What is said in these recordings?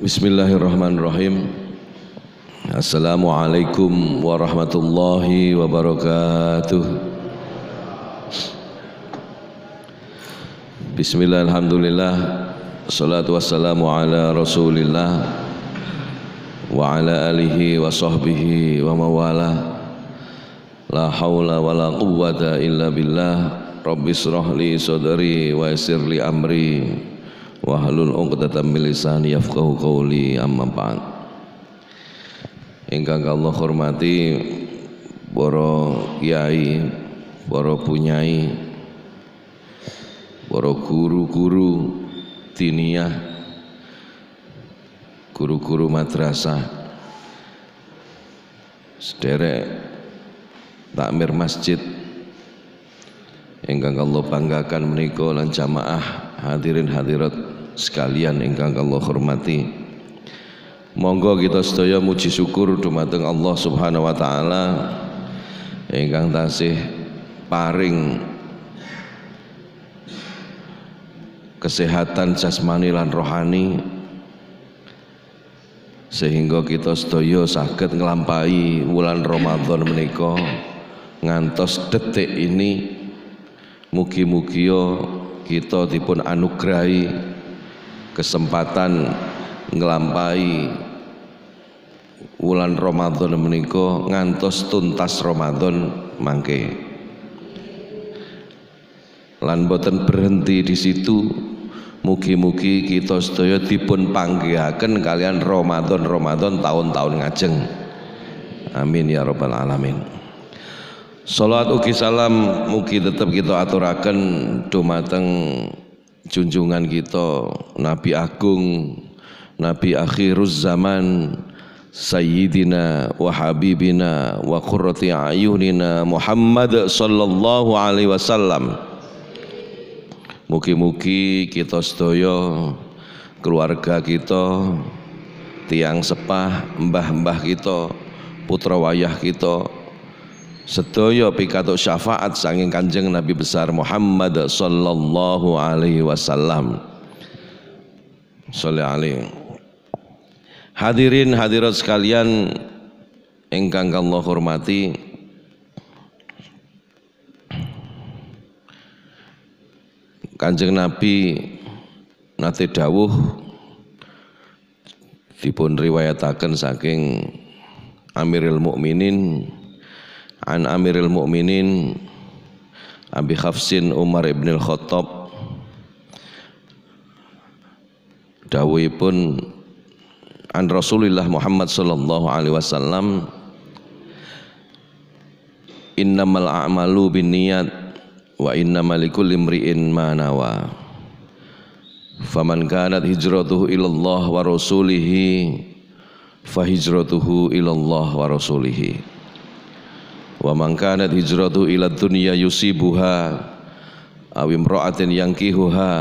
Bismillahirrahmanirrahim. Assalamualaikum warahmatullahi wabarakatuh. Bismillah, alhamdulillah, salatu wassalamu ala rasulillah wa ala alihi wa sahbihi wa mawala. La hawla wa la quwwata illa billah. Rabbi shrah li sadri wa yassir li amri wahlul 'uqdatam min lisani yafqahu qawli, amma ba'd. Ingkang Allah hormati para kiai, para punyai, para guru-guru diniyah, guru-guru madrasah, sederek takmir masjid ingkang Allah banggakan menika lan jamaah hadirin hadirat sekalian ingkang Allah hormati. Monggo kita sedaya muji syukur dumateng Allah Subhanahu wa taala ingkang tasih paring kesehatan jasmani lan rohani sehingga kita sedaya saged nglampahi wulan Ramadan menika ngantos detik ini. Mugi-mugi kita dipun anugrahi kesempatan nglampahi wulan Ramadan menika ngantos tuntas Ramadan mangke. Lan boten berhenti di situ. Mugi-mugi kita sedaya dipun panggihaken kalian Ramadan tahun-tahun ngajeng. Amin ya rabbal alamin. Salat ugi salam mugi tetap kita aturaken dumateng junjungan kita Nabi Agung, Nabi akhiruz zaman, Sayyidina wa Habibina wa qurrati ayunina Muhammad sallallahu alaihi wasallam. Mugi-mugi kita sedaya, keluarga kita, tiang sepah, mbah-mbah kita, putra wayah kita, sedaya pikatuk syafaat saking Kanjeng Nabi besar Muhammad sallallahu alaihi wasallam. Sholli alaihi. Hadirin hadirat sekalian ingkang Allah hormati, Kanjeng Nabi nate dawuh dipun riwayataken saking Amirul Mukminin an Amirul Mukminin Abi Hafsin Umar ibn al-Khattab, dawuhipun an Rasulillah Muhammad sallallahu alaihi wasallam, innamal a'malu binniyat wa innamal likulli imri'in ma nawa. Faman kanat hijratuhu ilallah wa rasulihi fa hijratuhu ilallah wa rasulihi. Wa man kanat hijratuhu ila dunya yusibuha aw imra'atin yankihuha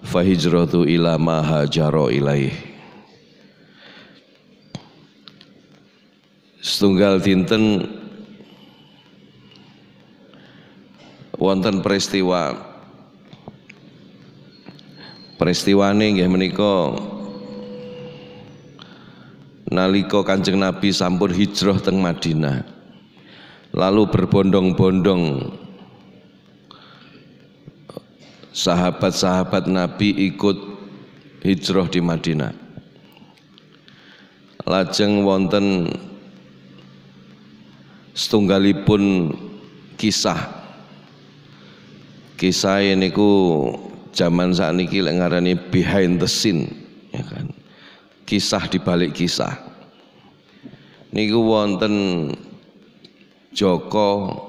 fa hijratuhu ila ma hajara ilaih. Setunggal dinten wonten peristiwane nggih menika nalika Kanjeng Nabi sampun hijrah teng Madinah, lalu berbondong-bondong sahabat-sahabat Nabi ikut hijrah di Madinah. Lajeng wonten setunggalipun kisah niku zaman sakniki lek ngarani behind the scene, ya kan. Kisah di balik kisah. Niku wonten Joko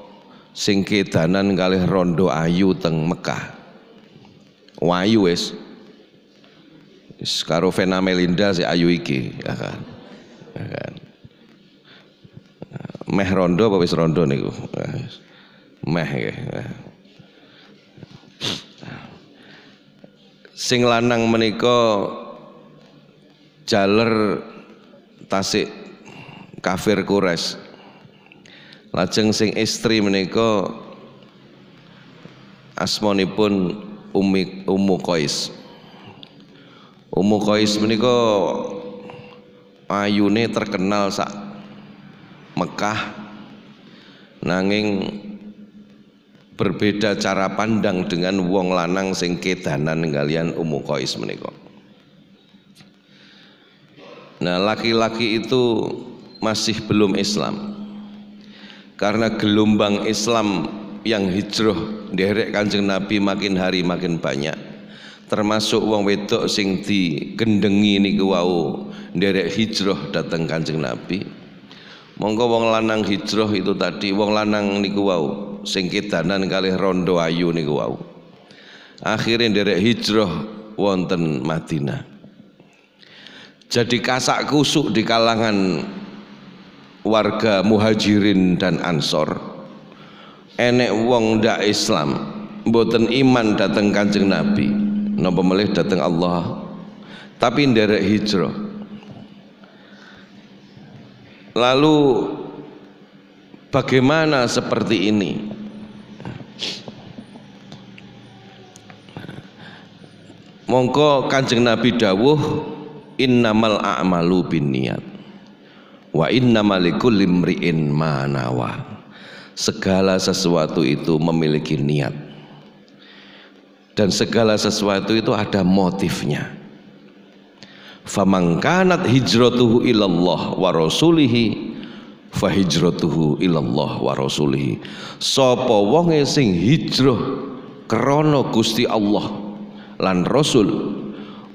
sing kedanan kalih rondo ayu teng Mekah. Wayu wis karo Vena Melinda si ayu iki, ya kan. Ya kan. Meh rondo apa wis rondo niku? Meh nggih. Sing lanang menika jaler tasik kafir Quraisy. Lajeng sing istri menika asmanipun Ummu Qais. Ummu Qais menika ayune terkenal sak Mekah, nanging berbeda cara pandang dengan wong lanang sing kedanan kalian Ummu Qais menika. Nah, laki-laki itu masih belum Islam, karena gelombang Islam yang hijrah nderek Kanjeng Nabi makin hari makin banyak, termasuk wong wedok sing digendengi niku wau nderek hijrah dateng Kanjeng Nabi. Monggo wong lanang hijrah itu tadi, wong lanang niku wau sing kedanan kalih rondo ayu niku wau akhirnya nderek hijrah wonten Madinah. Jadi kasak kusuk di kalangan warga Muhajirin dan Ansor, enek wong ndak Islam, mboten iman dateng Kanjeng Nabi, napa melih dateng Allah, tapi nderek hijrah. Lalu bagaimana seperti ini? Monggo Kanjeng Nabi dawuh, innamal a'malu binniyat wa innamal likulli imri'in ma nawa. Segala sesuatu itu memiliki niat dan segala sesuatu itu ada motifnya. Faman kanat hijratuhu ilallah wa rasulihi fa hijratuhu ilallah wa rasulihi. Sapa wonge sing hijrah krana Gusti Allah lan Rasul,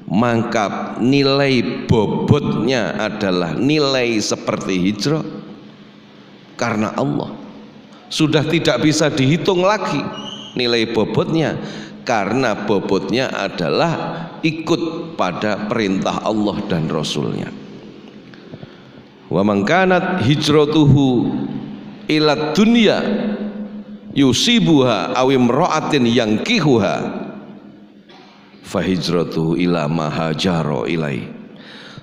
maka nilai bobotnya adalah nilai seperti hijrah karena Allah. Sudah tidak bisa dihitung lagi nilai bobotnya, karena bobotnya adalah ikut pada perintah Allah dan Rasulnya. Wa man kanat hijratuhu ila dunya yusibuha aw imra'atin yankihuha fahijratuhu ila ma hajara ilai.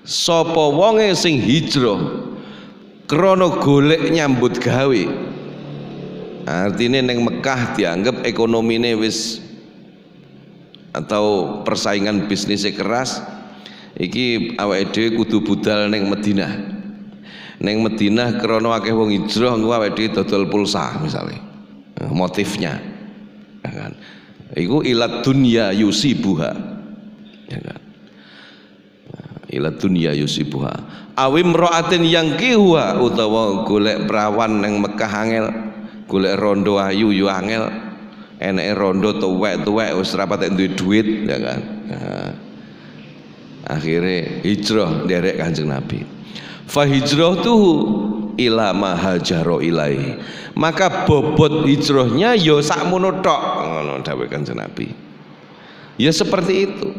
Sapa wonge sing hijrah krana golek nyambut gawe, artine ning Mekah dianggap ekonomine wis atau persaingan bisnisnya keras, iki awake dhewe kudu budal ning Madinah. Ning Madinah krana akeh wong hijrah engko awake dhewe dodol pulsa misalnya, motifnya ya kan, iku ilat dunya yusibuha, ya kan, ilat dunya yusibuha awim ro'atin yang kihuha, utawa golek perawan yang Mekah angel, golek rondo ayu yu angel, enake rondo tuwek-tuwek wis ra patek duwe duit, ya kan. Nah, akhirnya hijrah nderek Kanjeng Nabi. Fa hijratuhu ila ma hajara ilaihi, maka bobot hijrahnya ya sakmono tok, ngono dawuh Kanjeng Nabi. Ya seperti itu.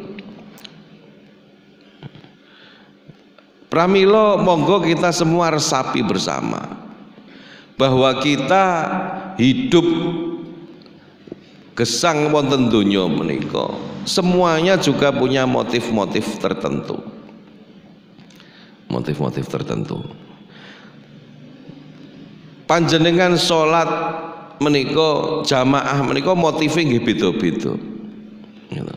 Pramila monggo kita semua resapi bersama bahwa kita hidup gesang wonten donya menika semuanya juga punya motif-motif tertentu. Motif-motif tertentu. Panjenengan sholat menika jamaah menika motive nggih beda-beda. Gitu.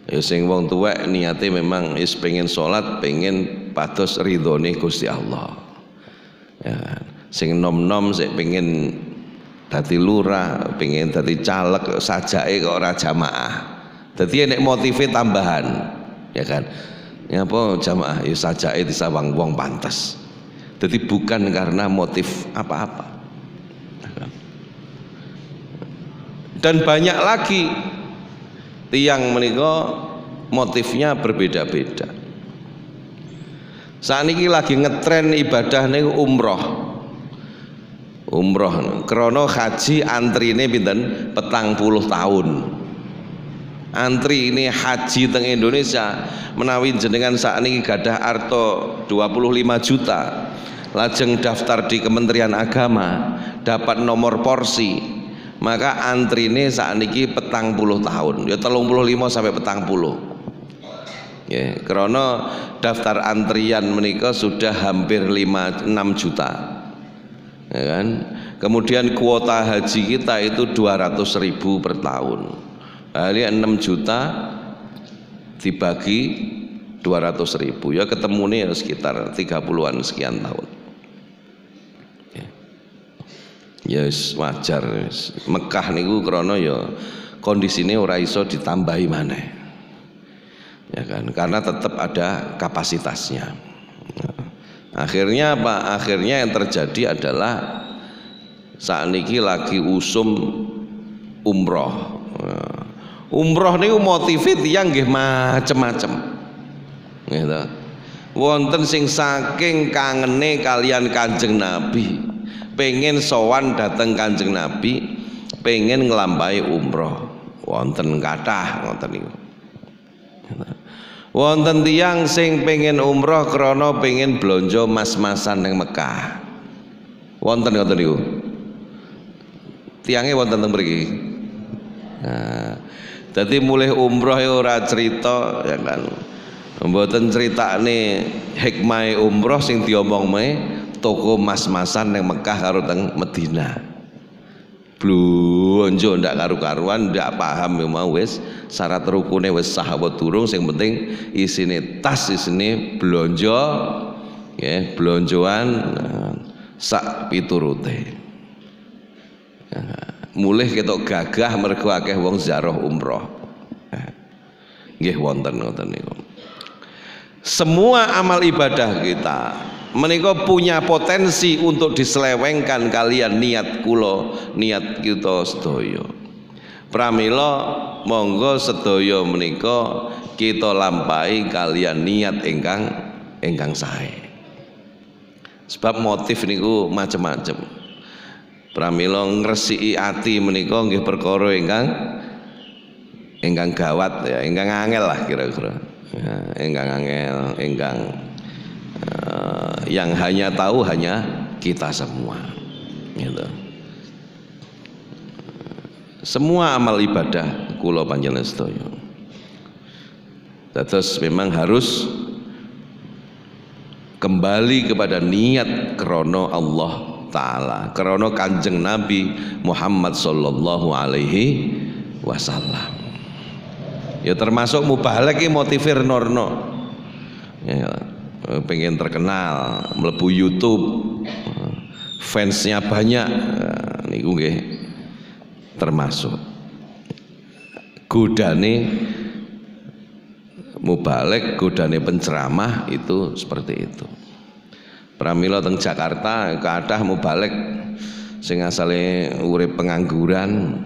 Ya sing wong tuwek niate memang wis pengen sholat, pengen pados ridhone Gusti Allah. Ya, sing nom-nom sik pengen dadi lurah, pengen dadi caleg, sajake kok ora jamaah. Dadi nek motive tambahan, ya kan. Ya apa jamaah ya sajake disawang wong pantes. Jadi bukan karena motif apa-apa. Dan banyak lagi tiang menika motifnya berbeda-beda. Saat ini lagi ngetren ibadah niku umroh. Umroh krana haji antrine pinten 40 tahun. Antri ini haji teng Indonesia menawi jenengan saat ini gadah arto 25 juta, lajeng daftar di Kementerian Agama dapat nomor porsi, maka antrine saat ini 40 tahun, ya 35 sampai 40. Ya, karena daftar antrian menika sudah hampir 6 juta, ya kan? Kemudian kuota haji kita itu 200.000 per tahun. Ini 6 juta dibagi 200.000 ya ketemune ya sekitar 30-an sekian tahun. Ya wajar. Mekah niku krana ya kondisine ora iso ditambahi maneh. Ya kan, karena tetap ada kapasitasnya. Akhirnya apa? Akhirnya yang terjadi adalah saat niki lagi usum umroh. Umroh niku motive tiyang nggih macem-macem. Gitu. Wonten sing saking kangene kalian Kanjeng Nabi, pengen sowan dateng Kanjeng Nabi, pengen nglampahi umroh. Wonten kathah ngoten niku. Wonten tiyang sing pengen umroh krana pengen blonjo mas-masan ning Mekah. Wonten ngoten niku. Tiyange wonten teng mriki. Nah, dadi mulih umroh ora cerita ya kan. Mboten critakne hikmah umroh sing diomongme toko mas-masan ning Mekah karo teng Madinah. Blonjo ndak karu-karuan, ndak paham ya mau wis syarat rukune wis sah apa durung, sing penting isine tas, isine blonjo ya, blonjoan sak piturute. Mulih ketok gagah mergo akeh wong ziarah umroh. Nggih wonten ngoten niku. Semua amal ibadah kita menika punya potensi untuk diselewengkan kalian niat kula, niat kita sedaya. Pramila monggo sedaya menika kita lampahi kalian niat ingkang sae. Sebab motif niku macam-macam. Pramila ngresiki ati menika nggih perkara ingkang gawat ya, ingkang angel lah kira-kira. Ya, ingkang angel, ingkang yang hanya tahu hanya kita semua gitu. Semua amal ibadah kula panjenengan sedaya terus memang harus kembali kepada niat krana Allah Ta'ala, krana Kanjeng Nabi Muhammad sallallahu alaihi wasallam. Ya termasuk mubalek iki motivir norno ya, pengen terkenal, mlebu YouTube, fansnya banyak, niku nggih termasuk godane mubalek, godane penceramah itu seperti itu. Pramila teng Jakarta kathah mubalek sing asale urip pengangguran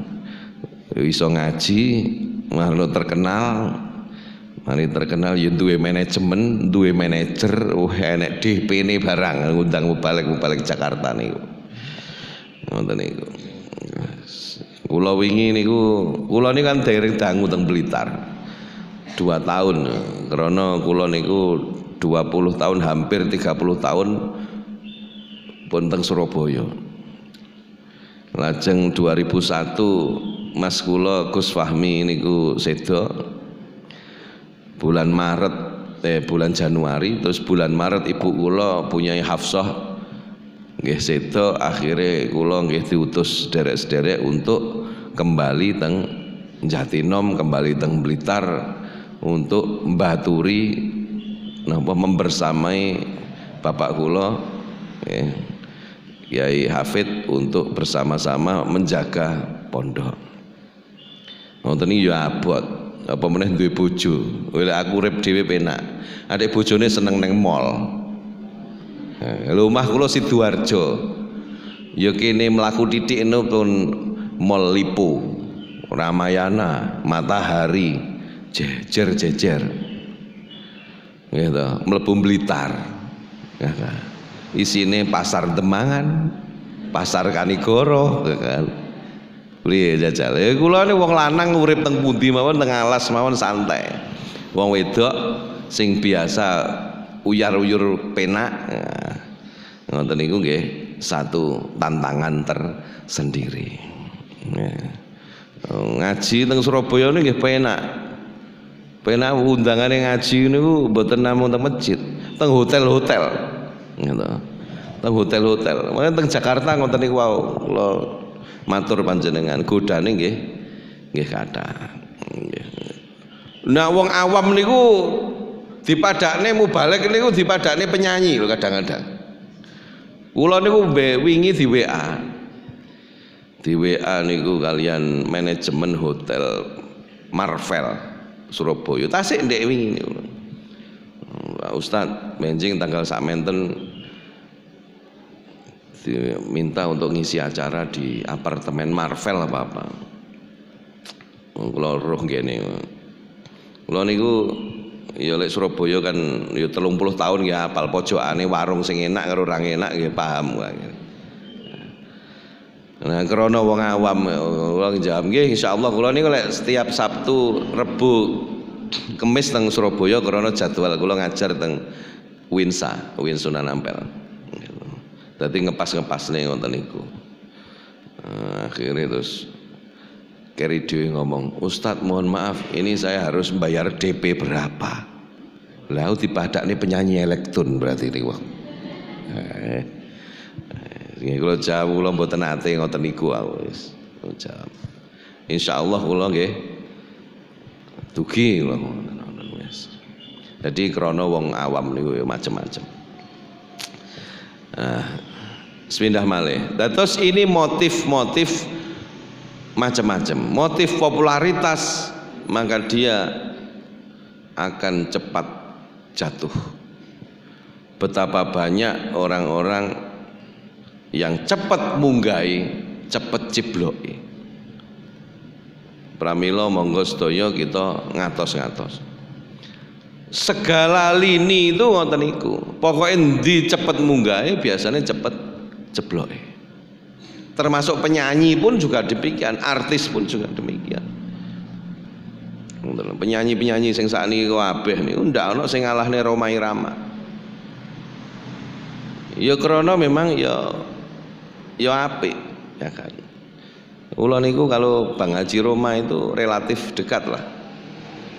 iso ngaji, malah terkenal. Mari terkenal ya duwe manajemen, duwe manajer, enek DP-ne barang ngundang mubalek Jakarta niku. Ngoten niku. Kula wingi niku, kula niku kan dereng dangu teng Blitar. 2 tahun karena kula niku 20 tahun hampir 30 tahun pun teng Surabaya. Lajeng 2001 Mas kula Gus Fahmi niku sedo bulan Maret bulan Januari, terus bulan Maret ibu kula punya Hafsah nggih sedo, akhirnya kula nggih diutus sederek-sederek untuk kembali teng Jatinom, kembali teng Blitar untuk mbaturi napa membersamai bapak kula Kiai Hafid untuk bersama-sama menjaga pondok. Ngoten iki ya abot. Apa meneh duwe bojo. Oleh aku urip dhewe penak. Adik bojone seneng neng mall. Lho omah kula Sidoarjo. Ya kene mlaku titik pun mall Lipo, Ramayana, Matahari, jejer. Gitu, mlebu Blitar. Isine pasar Demangan, pasar Kanigoro, kan. Priye jajal. Ya kula niku wong lanang urip teng pundi mawon, teng alas mawon santai. Wong wedok sing biasa uyar-uyur penak. Ngoten niku nggih satu tantangan tersendiri. Ngaji teng Surabaya niku nggih penak. Penak undangane ngaji niku mboten namung teng masjid, teng hotel-hotel. Gitu. Teng hotel-hotel. Mangke teng Jakarta ngoten niku wau kula matur panjenengan godane nggih kathah. Nah wong awam niku Dipadakne mubalek niku dipadakne penyanyi lho kadang-kadang. Kula niku wingi di WA. Di WA niku kalian manajemen hotel Marvel Surabaya. Tasik ndek wingi niku. Ustaz, benjing tanggal sakmenten diminta untuk ngisi acara di apartemen Marvel apa-apa. Kula roh ngene. Kula niku ya lek Surabaya kan ya 30 tahun ya apal pojokane warung sing enak karo ora enak nggih paham kok. Nah krana wong awam kula jawab nggih insyaallah kula niku lek setiap Sabtu, Rebo, Kemis teng Surabaya krana jadwal kula ngajar teng Win Sunan Ampel. Dadi ngepas-ngepasne ngoten niku. Akhirnya terus Keri Dewi ngomong, Ustadz mohon maaf ini saya harus bayar DP berapa? Lalu dipadakne penyanyi elektron berarti ini wah. Kalau jawab kula mboten nate ngoten niku wis. Jawab. Insyaallah kula nggih dugi kula ngoten wis. Jadi krana wong awam niku ya macam-macam. Sepindah malih. Dados ini motif-motif macam-macam, motif popularitas, maka dia akan cepat jatuh. Betapa banyak orang-orang yang cepat munggahi, cepat cibloki. Pramila monggo sedaya kita ngatos-ngatos. Segala lini itu ngoten niku. Pokoke endi cepet munggahi biasanya cepet jebloke. Termasuk penyanyi pun juga demikian, artis pun juga demikian. Penyanyi-penyanyi sing sakniki kabeh niku ndak ana sing ngalahne Rhoma Irama. Ya krana memang ya apik ya kan. Kula niku kalau Bang Haji Rhoma itu relatif dekat lah.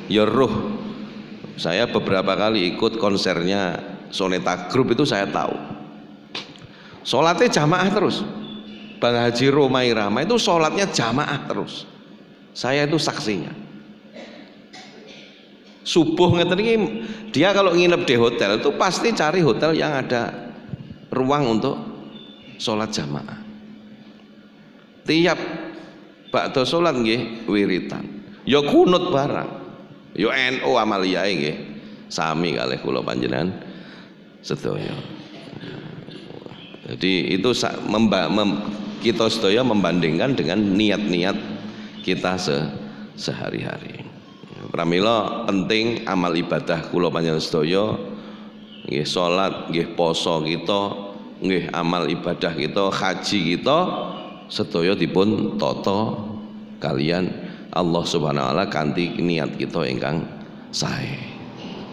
Ya roh. Saya beberapa kali ikut konsernya Soneta Group itu saya tahu. Salatnya jamaah terus. Bang Haji Rhoma Irama itu sholatnya jamaah terus. Saya itu saksinya. Subuh ngeten iki dia kalau nginep di hotel itu pasti cari hotel yang ada ruang untuk sholat jamaah. Tiap bakda sholat nggih wiritan. Ya kunut barang. Ya NU amaliyae nggih. Sami kalih kula panjenengan sedaya. Jadi itu kita sedaya membandingkan dengan niat-niat kita sehari-hari. Pramila penting amal ibadah kula panjenengan sedaya nggih salat, nggih poso kita, nggih amal ibadah kita, haji kita sedaya dipun tata kalian Allah Subhanahu wa taala kanthi niat kita ingkang sae.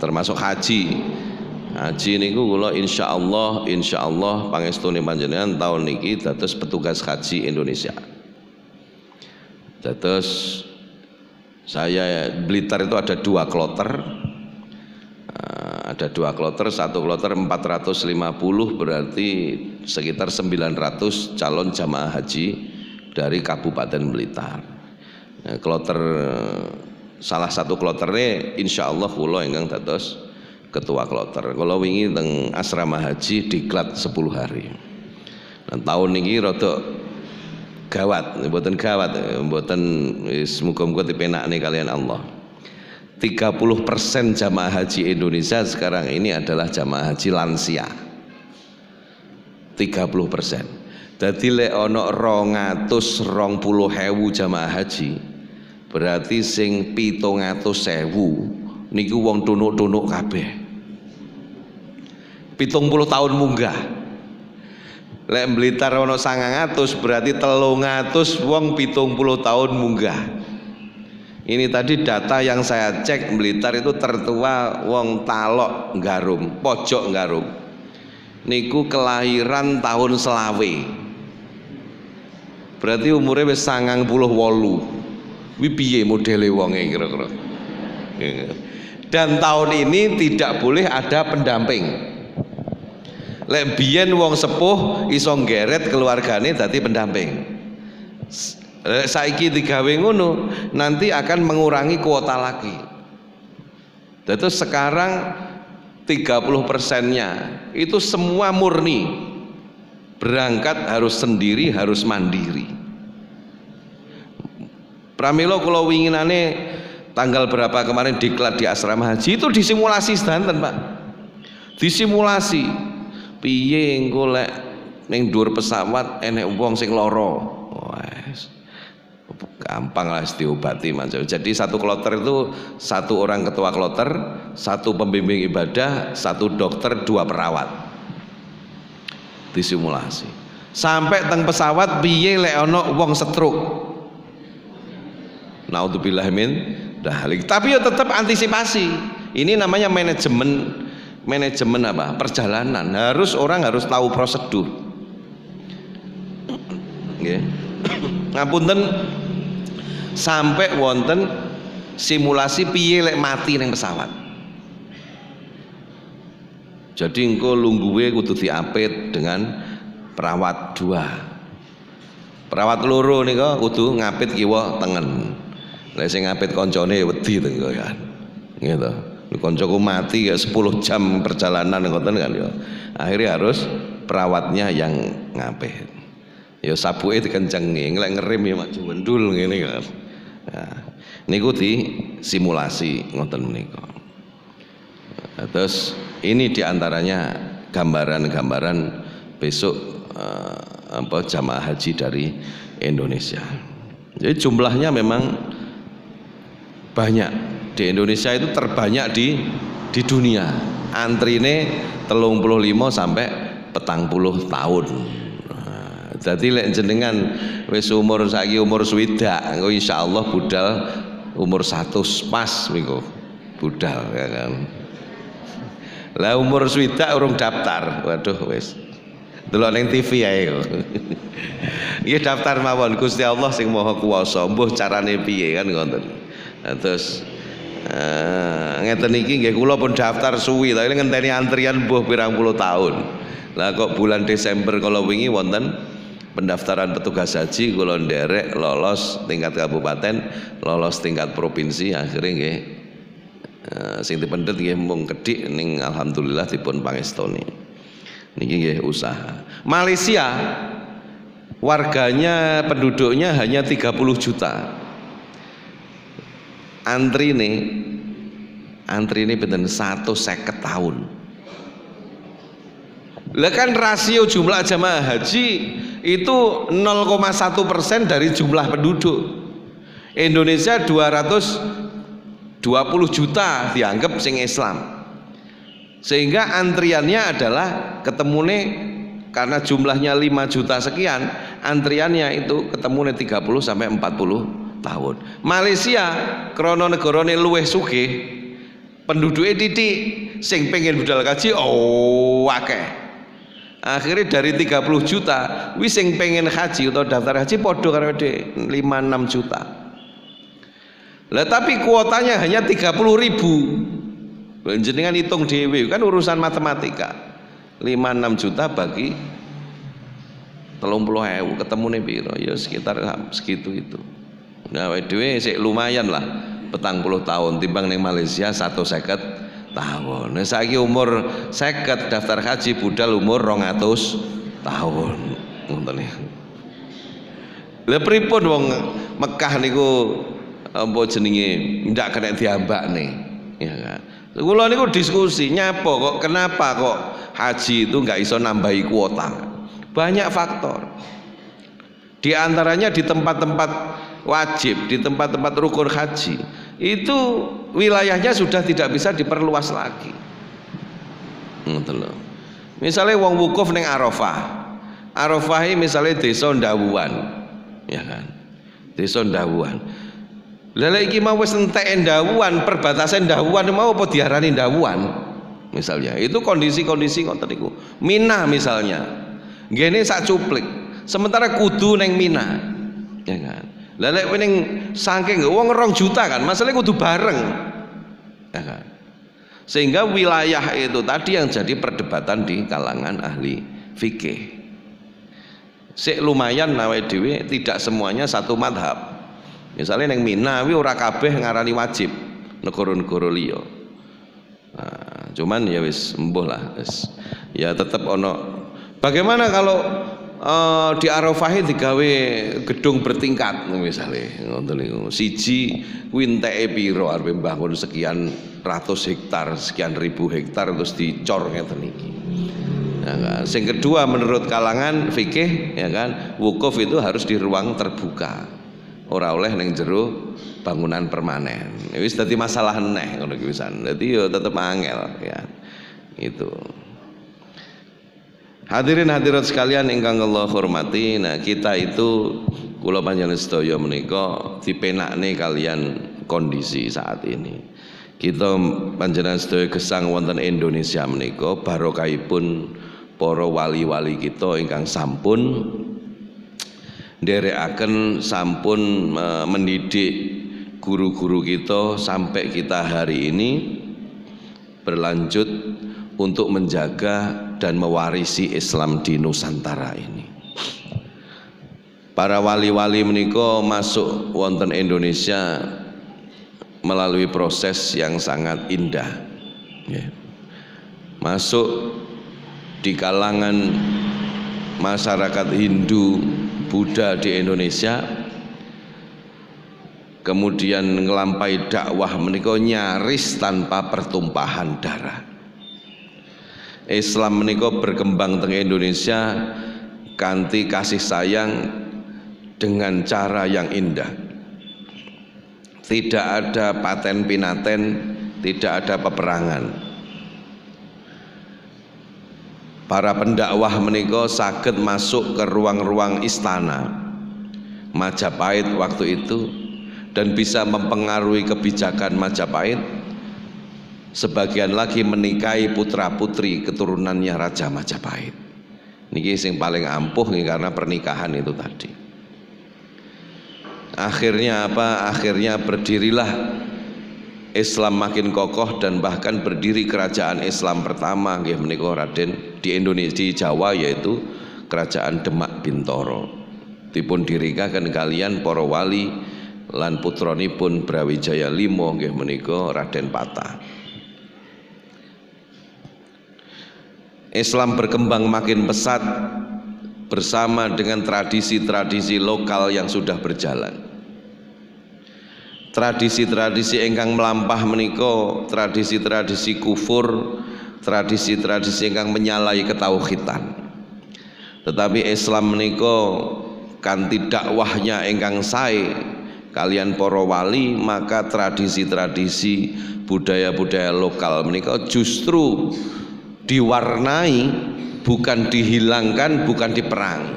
Termasuk haji. Haji niku kula insyaallah pangestune panjenengan tahun niki dados petugas haji Indonesia. Dados saya Blitar itu ada 2 kloter. Ada 2 kloter, 1 kloter 450 berarti sekitar 900 calon jamaah haji dari Kabupaten Blitar. Nah, kloter salah satu kloternya insyaallah kula ingkang dados ketua kloter. Kalau wingi teng asrama haji diklat 10 hari. Nah, tahun niki rada gawat, mboten gawat, mboten wis muga-muga dipenakne kalian Allah. 30% jamaah haji Indonesia sekarang ini adalah jamaah haji lansia. 30%. Dadi lek ana 220.000 jamaah haji, berarti sing 700.000 niku wong tunuk-tunuk kabeh. 70 tahun munggah. Lek Blitar ana 900 berarti 300 wong 70 tahun munggah. Ini tadi data yang saya cek, Blitar itu tertua wong Talok Nggarum, pojok Nggarum. Niku kelahiran tahun selawe. Berarti umurnya wis 98. Wi piye modele wonge kira-kira. Dan tahun ini tidak boleh ada pendamping. Lek biyen wong sepuh iso nggeret keluargane dadi pendamping. Saiki digawe ngono nanti akan mengurangi kuota lagi. Terus sekarang 30%-nya itu semua murni, berangkat harus sendiri, harus mandiri. Pramila kula winginane tanggal berapa kemarin diklat di asrama haji itu disimulasi sedanten Pak, disimulasi piye engko lek ning dhuwur pesawat enek wong sing lara, wes gampang lah diobati Mas. Jadi satu kloter itu satu orang ketua kloter, satu pembimbing ibadah, satu dokter, 2 perawat, disimulasi sampai teng pesawat piye lek ana wong stroke. Naudzubillah min dzalik. Tapi ya tetap antisipasi. Ini namanya manajemen apa? Perjalanan. Orang harus tahu prosedur. Nggih. Ngapunten sampai wonten simulasi piye lek mati ning pesawat. Jadi engko lungguhe kudu diapit dengan perawat 2. Perawat loro nika kudu ngapit kiwa tengen. Lah sing ngapit koncone wedi to kan. Gitu. Koncoku mati ya 10 jam perjalanan ngoten kan ya. Akhirnya harus perawatnya yang ngapit. Ya sabuke dikencengi, lek ngerem ya maju wendul ngene kan. Nah, niku di simulasi ngoten menika. Terus ini diantaranya gambaran-gambaran besok jamaah haji dari Indonesia. Jadi jumlahnya memang banyak. Di Indonesia itu terbanyak di dunia. Antrine 35 sampai 40 tahun. Nah, jadi lek jenengan wis umur saiki umur swidak, engko insyaallah budal umur 100 pas niku. Budal ya kan. Lah umur swidak urung daftar. Waduh wis. Delok ning TV ae kok. Nggih daftar mawon Gusti Allah sing Maha Kuwasa, mbuh carane piye kan ngoten. Nah, terus ngeten iki nggih kula pun daftar suwi tapi ngenteni antrian mbuh pirang puluh tahun. Lah kok bulan Desember kalau wingi wonten pendaftaran petugas haji kula nderek lolos tingkat kabupaten, lolos tingkat provinsi, akhirnya nggih sing dipendet nggih mung kedhik ning alhamdulillah dipun pangestoni. Niki nggih usaha. Malaysia warganya penduduknya hanya 30 juta. Antrine pinten 150 tahun. Lah kan rasio jumlah jamaah haji itu 0,1% dari jumlah penduduk. Indonesia 220 juta dianggap sing Islam. Sehingga antriannya adalah ketemune karena jumlahnya 5 juta sekian, antriannya itu ketemune 30 sampai 40 tahun. Malaysia krana negarane luwih sugih, penduduke titik, sing pengen budal kaji akeh. Akhirnya dari 30 juta, wis sing pengen haji atau daftar haji padha karo dhek 5-6 juta. Lah tapi kuotanya hanya 30.000. Jenengan hitung dhewe kan urusan matematika. 5-6 juta bagi 30.000 ketemune piro? Ya sekitar segitu itu. Nah, dhewe sik lumayan lah 40 tahun timbang ning Malaysia 150 tahun. Nah, saiki umur 50 daftar haji budal umur 200 tahun. Ngoten ya. Lah pripun wong Mekah niku apa jenenge ndak kena diambakne, ya kan. Kula niku diskusi nyapa kok kenapa kok haji itu nggak iso nambahi kuota. Banyak faktor. Di antaranya di tempat-tempat wajib, di tempat-tempat rukun haji itu wilayahnya sudah tidak bisa diperluas lagi. Misalnya wong wukuf ning Arafah. Arafah ini misalnya desa Ndawuan, ya kan. Desa Ndawuan. Lha iki mau wis entek Ndawuan, perbatasan Ndawuan mau apa diarani Ndawuan? Misalnya, itu kondisi-kondisi ngoten niku. Mina misalnya. Ngene sak cuplik. Sementara kudu neng Mina. Ya kan. Lah lek ning saking wong 2 juta kan, masalahnya kudu bareng. Ya kan. Sehingga wilayah itu tadi yang jadi perdebatan di kalangan ahli fikih. Sik lumayan awake dhewe tidak semuanya satu madhab. Misalnya neng Mina wi ora kabeh ngarani wajib negara-negara liya. Nah, cuman ya wis embuh lah wis. Ya tetep ono. Bagaimana kalau di Arafah digawe gedung bertingkat misalnya ngoten niku. Siji kuwi enteke piro arep mbangun sekian ratus hektar, sekian ribu hektar terus dicor ngeten iki. Ya kan? Sing kedua menurut kalangan fikih ya kan, wukuf itu harus di ruang terbuka. Ora oleh ning jero bangunan permanen. Wis dadi masalah neh ngono ki wisan. Dadi yo tetep angel ya. Itu. Hadirin hadirat sekalian ingkang Allah hormati, nah kita itu kula panjenengan sedaya menika dipenakne kalian kondisi saat ini. Kita panjenengan sedaya gesang wonten Indonesia menika barokahipun para wali-wali kita ingkang sampun nderekaken sampun mendidik guru-guru kita sampai kita hari ini berlanjut untuk menjaga dan mewarisi Islam di Nusantara ini. Para wali-wali menika masuk wonten Indonesia melalui proses yang sangat indah. Masuk di kalangan masyarakat Hindu Buddha di Indonesia, kemudian ngelampai dakwah menika nyaris tanpa pertumpahan darah. Islam menika berkembang teng Indonesia kanthi kasih sayang dengan cara yang indah. Tidak ada paten pinaten, tidak ada peperangan. Para pendakwah menika saged masuk ke ruang-ruang istana Majapahit waktu itu dan bisa mempengaruhi kebijakan Majapahit. Sebagian lagi menikahi putra-putri keturunannya Raja Majapahit. Niki sing paling ampuh nih karena pernikahan itu tadi. Akhirnya apa? Akhirnya berdirilah Islam makin kokoh dan bahkan berdiri kerajaan Islam pertama nggih menika Raden di Indonesia, di Jawa, yaitu Kerajaan Demak Bintoro. Dipun dirikaken kalian para wali lan putranipun Brawijaya Lima nggih menika Raden Patah. Islam berkembang makin pesat bersama dengan tradisi-tradisi lokal yang sudah berjalan. Tradisi-tradisi ingkang melampah menika tradisi-tradisi kufur, tradisi-tradisi ingkang menyalahi ketauhidan. Tetapi Islam menika kanthi dakwahnya ingkang sae kalian para wali, maka tradisi-tradisi budaya-budaya lokal menika justru diwarnai, bukan dihilangkan, bukan diperangi.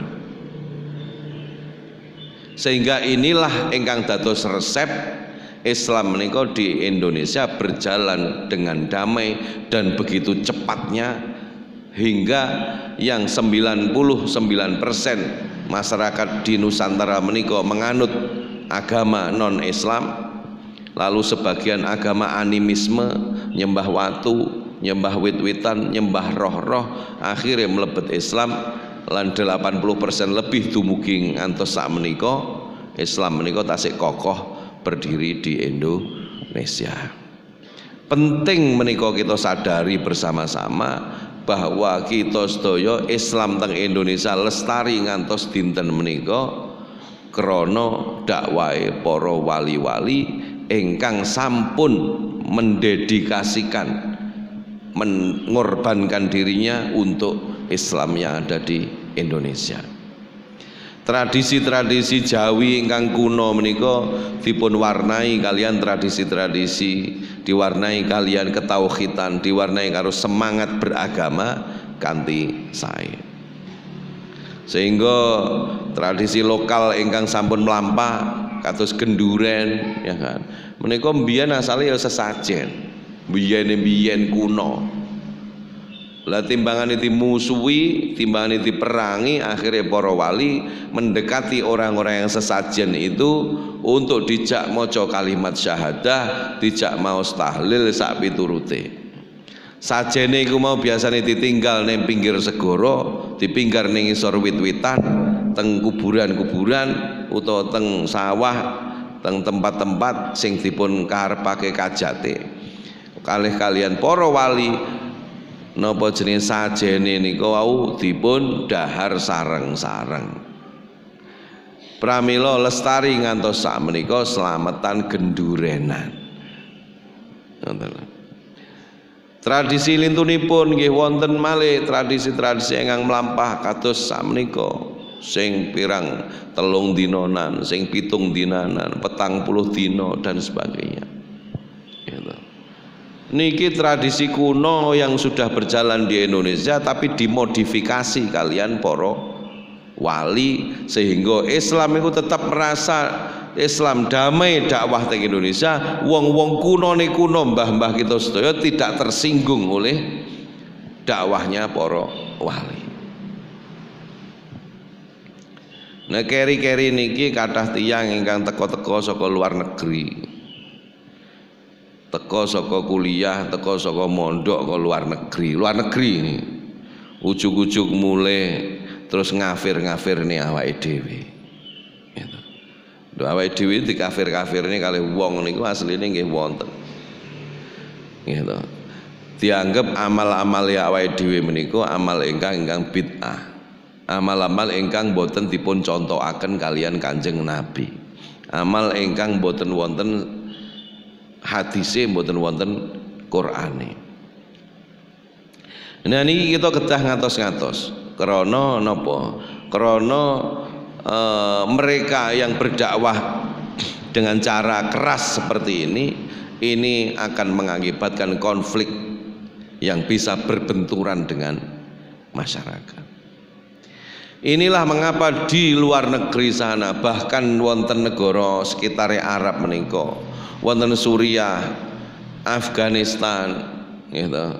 Sehingga inilah ingkang dados resep Islam menika di Indonesia berjalan dengan damai dan begitu cepatnya hingga yang 99% masyarakat di Nusantara menika menganut agama non-Islam, lalu sebagian agama animisme, nyembah watu, nyembah wit-witan, nyembah roh-roh, akhirnya melebet Islam lan 80% lebih dumugi ngantos sak menika Islam menika tasik kokoh berdiri di Indonesia. Penting menika kita sadari bersama-sama bahwa kita sedaya Islam teng Indonesia lestari ngantos dinten menika krana dakwahe para wali-wali ingkang sampun mendedikasikan, mengorbankan dirinya untuk Islam yang ada di Indonesia. Tradisi-tradisi Jawi ingkang kuno menika dipun warnai kalian tradisi-tradisi, diwarnai kalian ketauhidan, diwarnai karo semangat beragama kanthi sae. Sehingga tradisi lokal ingkang sampun melampah kados genduren ya kan. Menika mbiyen asale ya sesajen. Biyen kuno. Lah timbangane dimusuhi, timbangane diperangi, akhirnya para wali mendekati orang-orang yang sesajen itu untuk dijak maca kalimat syahadah, dijak maos tahlil sak piturute. Sajene iku mau biasane ditinggal ning pinggir segara, dipinggar ning isor wit-witan, teng kuburan-kuburan utawa teng sawah, teng tempat-tempat sing dipun karepake kajate. kalih kalian para wali napa jenenge sajene nika wau dipun dahar sareng-sareng. Pramila lestari ngantos sakmenika slametan gendurenan. Ngoten. Tradisi lintunipun nggih wonten malih tradisi-tradisi ingkang mlampah kados sakmenika sing pirang 3 dinanan, sing 7 dinanan, 40 dina dan sebagainya. Gitu. Niki tradisi kuno yang sudah berjalan di Indonesia tapi dimodifikasi kalian para wali sehingga Islam itu tetap merasa Islam damai dakwah teng Indonesia. Wong-wong kuno nih kuno mbah-mbah kita sedaya tidak tersinggung oleh dakwahnya para wali. Nah keri-keri niki kathah tiyang ingkang teka-teka saka luar negeri. Teko saka kuliah, teko saka mondok ke luar negeri ini. Ujug-ujug mulai terus ngafir-ngafir nih awake dhewe. Gitu. Awake dhewe dikafir-kafir nih kali wong niku asline nggih wonten. Gitu. Dianggap amal-amal ya awake dhewe menika amal ingkang bid'ah. Amal-amal ingkang boten dipun contohaken kalian Kanjeng Nabi. Amal ingkang boten wonten hadise, mboten wonten Qur'ane. Nah niki kita kedah ngatos-ngatos. Krana napa? Krana mereka yang berdakwah dengan cara keras seperti ini akan mengakibatkan konflik yang bisa berbenturan dengan masyarakat. Inilah mengapa di luar negeri sana, bahkan wonten negara sekitar Arab menika, wonten Suriah, Afghanistan, gitu.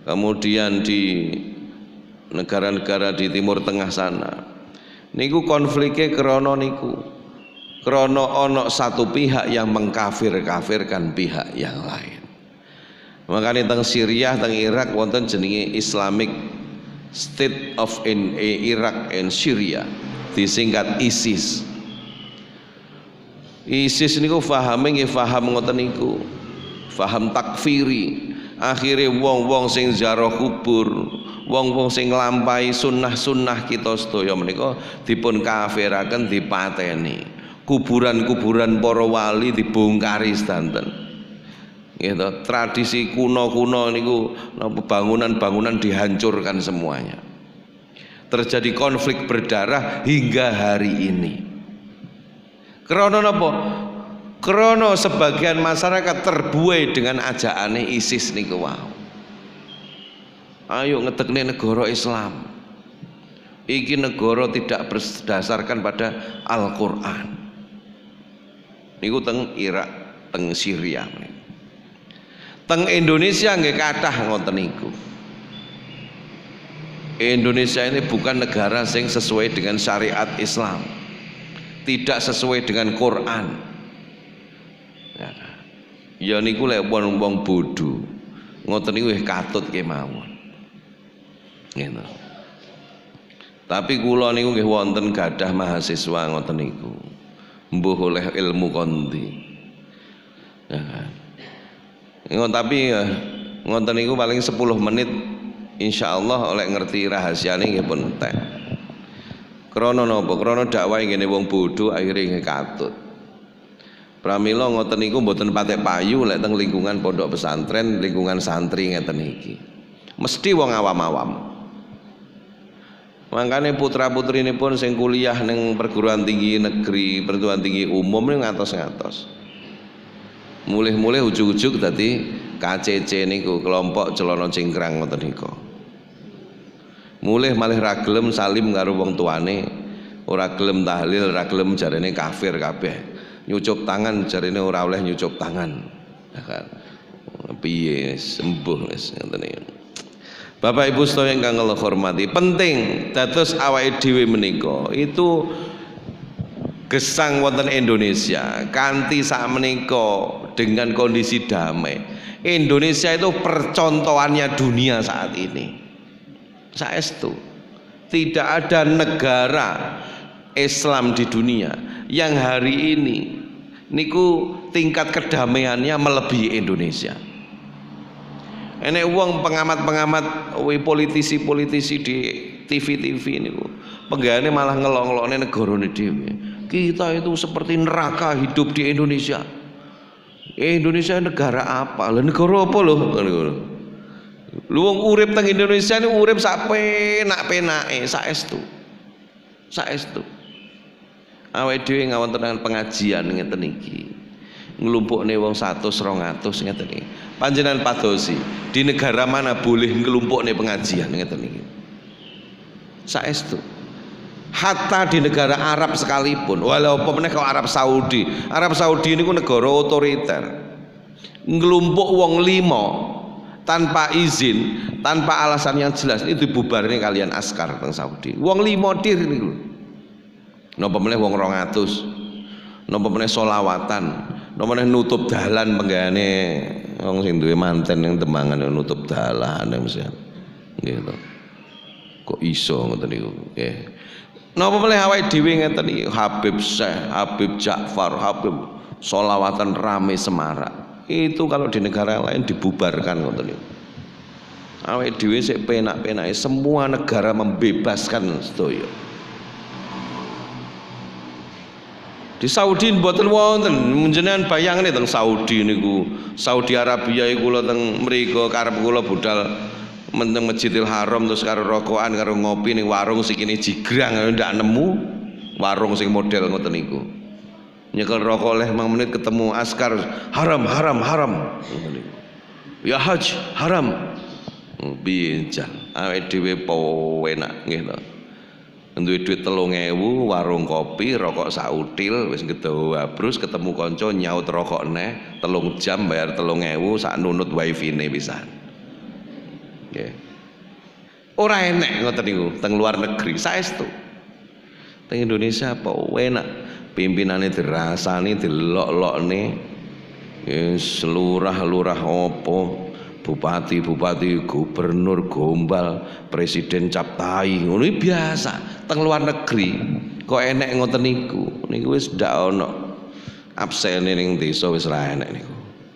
Kemudian di negara-negara di Timur Tengah sana, niku konfliknya krana niku, krana ana satu pihak yang mengkafir-kafirkan pihak yang lain. Makanya teng Syria, teng Irak wonten jenenge Islamic State of Iraq and Syria, disingkat ISIS. ISIS niku fahame nggih faham ngoten niku, faham takfiri. Akhire wong-wong sing ziarah kubur, wong-wong sing nglampahi sunnah-sunnah kita sedaya menika dipun kafiraken, dipateni. Kuburan-kuburan para wali dibongkari sedanten. Gitu. Tradisi kuno-kuno niku bangunan-bangunan dihancurkan semuanya. Terjadi konflik berdarah hingga hari ini. Krana napa? Krana sebagian masyarakat terbuai dengan ajaane ISIS niku wau. Ayo ngedekne negara Islam. Iki negara tidak berdasarkan pada Al-Qur'an. Niku teng Irak, teng Syria. Teng Indonesia nggih kathah ngoten niku. Indonesia ini bukan negara sing sesuai dengan syariat Islam, tidak sesuai dengan Quran. Ya niku lek wong bodho ngoten niku katut kemawon. Gitu. Tapi kula niku nggih wonten gadah mahasiswa ngoten niku. Mbuh oleh ilmu kondi. Ya kan. Tapi ngoten niku paling 10 menit insyaallah oleh ngerti rahasiane nggih pun entek. Krana napa? Krana dakwah ngene wong bodho akhire nggih katut. Pramila ngoten niku mboten patek payu lek teng lingkungan pondok pesantren, lingkungan santri ngeten iki. Mesti wong awam-awam. Makanya putra-putri ini pun sing kuliah neng perguruan tinggi negeri, perguruan tinggi umum ini ngatos-ngatos. Mulih-mulih ujug-ujug tadi KCC niku kelompok celana cingkrang ngoten niku. Mulih malih ra gelem salim karo wong tuane, ora gelem tahlil, ora gelem jarene kafir kabeh. Nyucuk tangan jarene ora oleh nyucuk tangan. Ya kan. Piye sembuh wis ngoten niku. Bapak Ibu sedaya ingkang kula hormati, penting dados awake dhewe menika itu gesang wonten Indonesia kanthi sakmenika dengan kondisi damai. Indonesia itu percontohannya dunia saat ini. Saestu tidak ada negara Islam di dunia yang hari ini niku tingkat kedamaiannya melebihi Indonesia. Enek wong pengamat-pengamat politisi-politisi di TV-TV niku. Penggane malah ngelok-ngelokne negarane dhewe. Kita itu seperti neraka hidup di Indonesia. Indonesia negara apa? Lah negara apa lho? Lu wong urip teng Indonesia ini urip sak penak-penake, saestu. Saestu. Awake dhewe ngawontenan pengajian ngeten iki. Nglumpukne wong 100 200 ngeten iki. Panjenengan padosi, di negara mana boleh nglumpukne pengajian ngeten iki. Saestu. Hatta di negara Arab sekalipun, walaupun meneh kok Arab Saudi. Arab Saudi niku negara otoriter. Nglumpuk wong 5 tanpa izin, tanpa alasan yang jelas itu dibubarne kalian askar teng Saudi. Wong 5 dir niku. Napa meneh wong 200. Napa meneh solawatan. Napa meneh nutup dalan penggane wong sing duwe manten ning Tembangan nutup dalan mesti. Gitu. Kok iso ngoten niku? Nggih. Napa meneh awake dhewe ngeten iki Habib Syekh, Habib Ja'far, Habib solawatan rame semarak. Itu kalau di negara lain dibubarkan ngoten niku. Awake dhewe sik penak-penake semua negara membebaskan sedaya. Di Saudi mboten wonten, jenengan bayangane teng Saudi niku. Saudi Arabia iku kula teng mriku karep kula budal menteng Masjidil Haram terus karo rokokan karo ngopi ning warung sikine jigrang ndak nemu warung sing model ngoten niku. Nyekel rokok oleh 5 menit ketemu askar haram ngoten niku. Ya haj haram. Piye jan awake dhewe penak nggih to. Duwe duit 3.000 warung kopi rokok sautil wis gedhe abrus ketemu kanca nyaut rokok neh 3 jam bayar 3.000 sak nunut wifi-ne pisan. Nggih. Ora enek ngoten niku teng luar negeri saestu. Teng Indonesia apa enak pimpinane dirasani delok-lokne lurah-lurah apa bupati-bupati, gubernur, gombal, presiden captai, ngono biasa. Teng luar negeri kok enek ngoten niku. Niku wis ndak ono absene ning desa wis ra enek niku.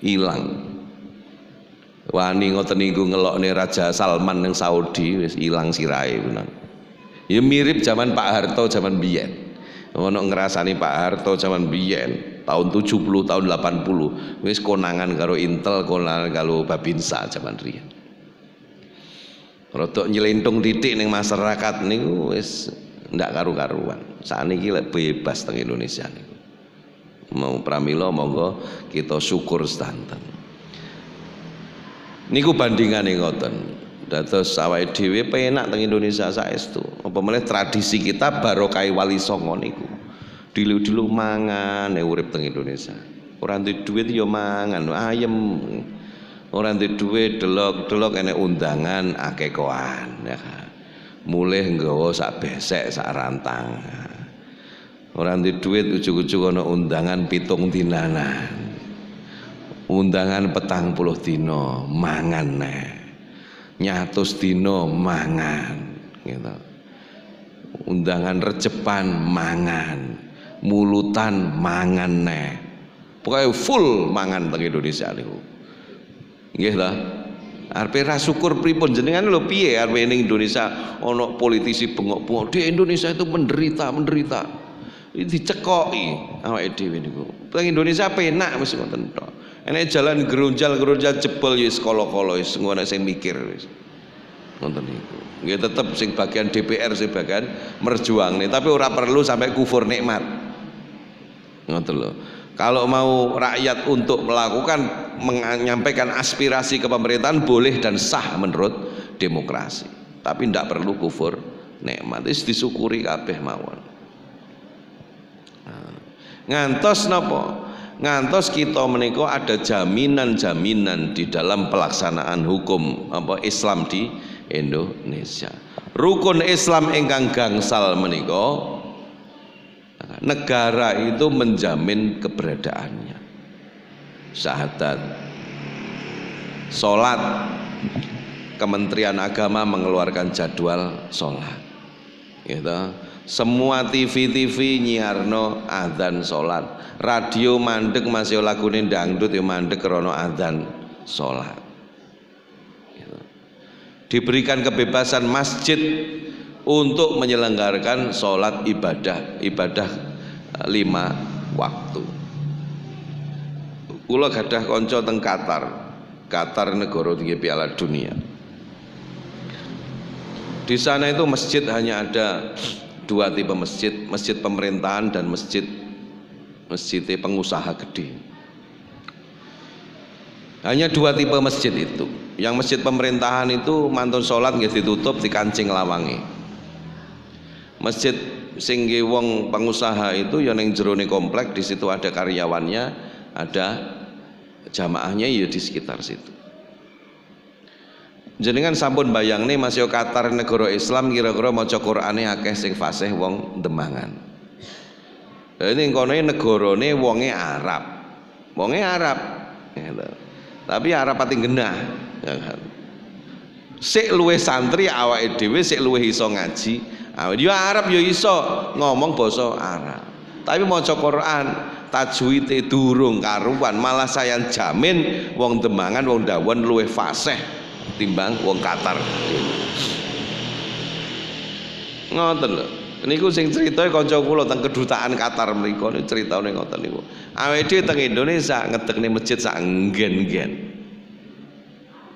Ilang. Wani ngoten niku ngelokne Raja Salman ning Saudi wis ilang sirahe bener. Ya mirip zaman Pak Harto zaman biyen. Ono ngrasani Pak Harto zaman biyen tahun 70 tahun 80 wis konangan karo Intel konangan karo Babinsa zaman riyen. Rodok nyelentung titik ning masyarakat niku wis ndak karu-karuan. Sakniki lek bebas teng Indonesia niku. Mau pramila monggo kita syukur sedanten. Niku bandingane ngoten. Dados awake dhewe penak teng Indonesia saestu. Apa meneh tradisi kita barokah Wali Songo niku. Dilu-dilu mangan urip teng Indonesia. Ora duwe duit ya mangan ayem. Ora duwe duit delok-delok enek undangan akekoan ya. Mulih nggawa sak besek sak rantang. Ora duwe duit ujug-ujug ana undangan 7 dinanan. Undangan 40 dina mangan neh. 100 dina mangan gitu. Undangan rejepan mangan, mulutan mangan neh. Pokoke full mangan teng Indonesia niku. Nggih ta? Arepe ra syukur pripun jenengan lho piye arepe ning Indonesia ana politisi bengok-bengok di Indonesia itu menderita. Dicekoki awake dhewe niku. Teng Indonesia penak wis ngoten tok. Enek jalan gerunjal jebol ya wis kala-kala wis ngono sing mikir wis. Ngoten niku. Nggih tetep sing bagian DPR sing bagian merjuangne tapi ora perlu sampai kufur nikmat. Ngoten lho. Kalau mau rakyat untuk melakukan menyampaikan aspirasi ke pemerintahan boleh dan sah menurut demokrasi. Tapi tidak perlu kufur nikmat. Wis disyukuri kabeh mawon. Ngantos napa? Ngantos kita menika ada jaminan-jaminan di dalam pelaksanaan hukum Islam di Indonesia. Rukun Islam ingkang gangsal menika negara itu menjamin keberadaannya. Syahadat, salat, Kementerian Agama mengeluarkan jadwal salat. Gitu. Semua TV nyiarno adzan salat. Radio mandek masih lagune dangdut ya mandek krana adzan salat. diberikan kebebasan masjid untuk menyelenggarakan sholat ibadah 5 waktu. Kula gadah kanca teng Qatar negara tinggi Piala Dunia. Di sana itu masjid hanya ada 2 tipe masjid, masjid pemerintahan dan masjid pengusaha gede. Hanya 2 tipe masjid itu. Yang masjid pemerintahan itu mantun sholat nggih ditutup di kancing lawange. Masjid sing wong pengusaha itu ya ning jerone komplek, di situ ada karyawannya, ada jamaahnya ya di sekitar situ. Jenengan sampun bayang nih Mas yo Qatar negara Islam kira-kira maca Qur'ane akeh sing fasih wong Demangan. Ini kono negarane wonge Arab. Wonge Arab. Gitu. Tapi Arab pati genah. Sik luwih santri awake dhewe sik luwih iso ngaji. Yo Arab yo iso ngomong basa Arab. Tapi maca Quran tajwide durung karuan, malah saya jamin wong Demangan wong Dawon luwih fasih timbang wong Qatar. Ngoten lho. Niku sing critoe kanca kula teng kedutaan Qatar mriku niku critane ngoten niku. Awake dhewe teng Indonesia ngedekne masjid sak nggen-nggen.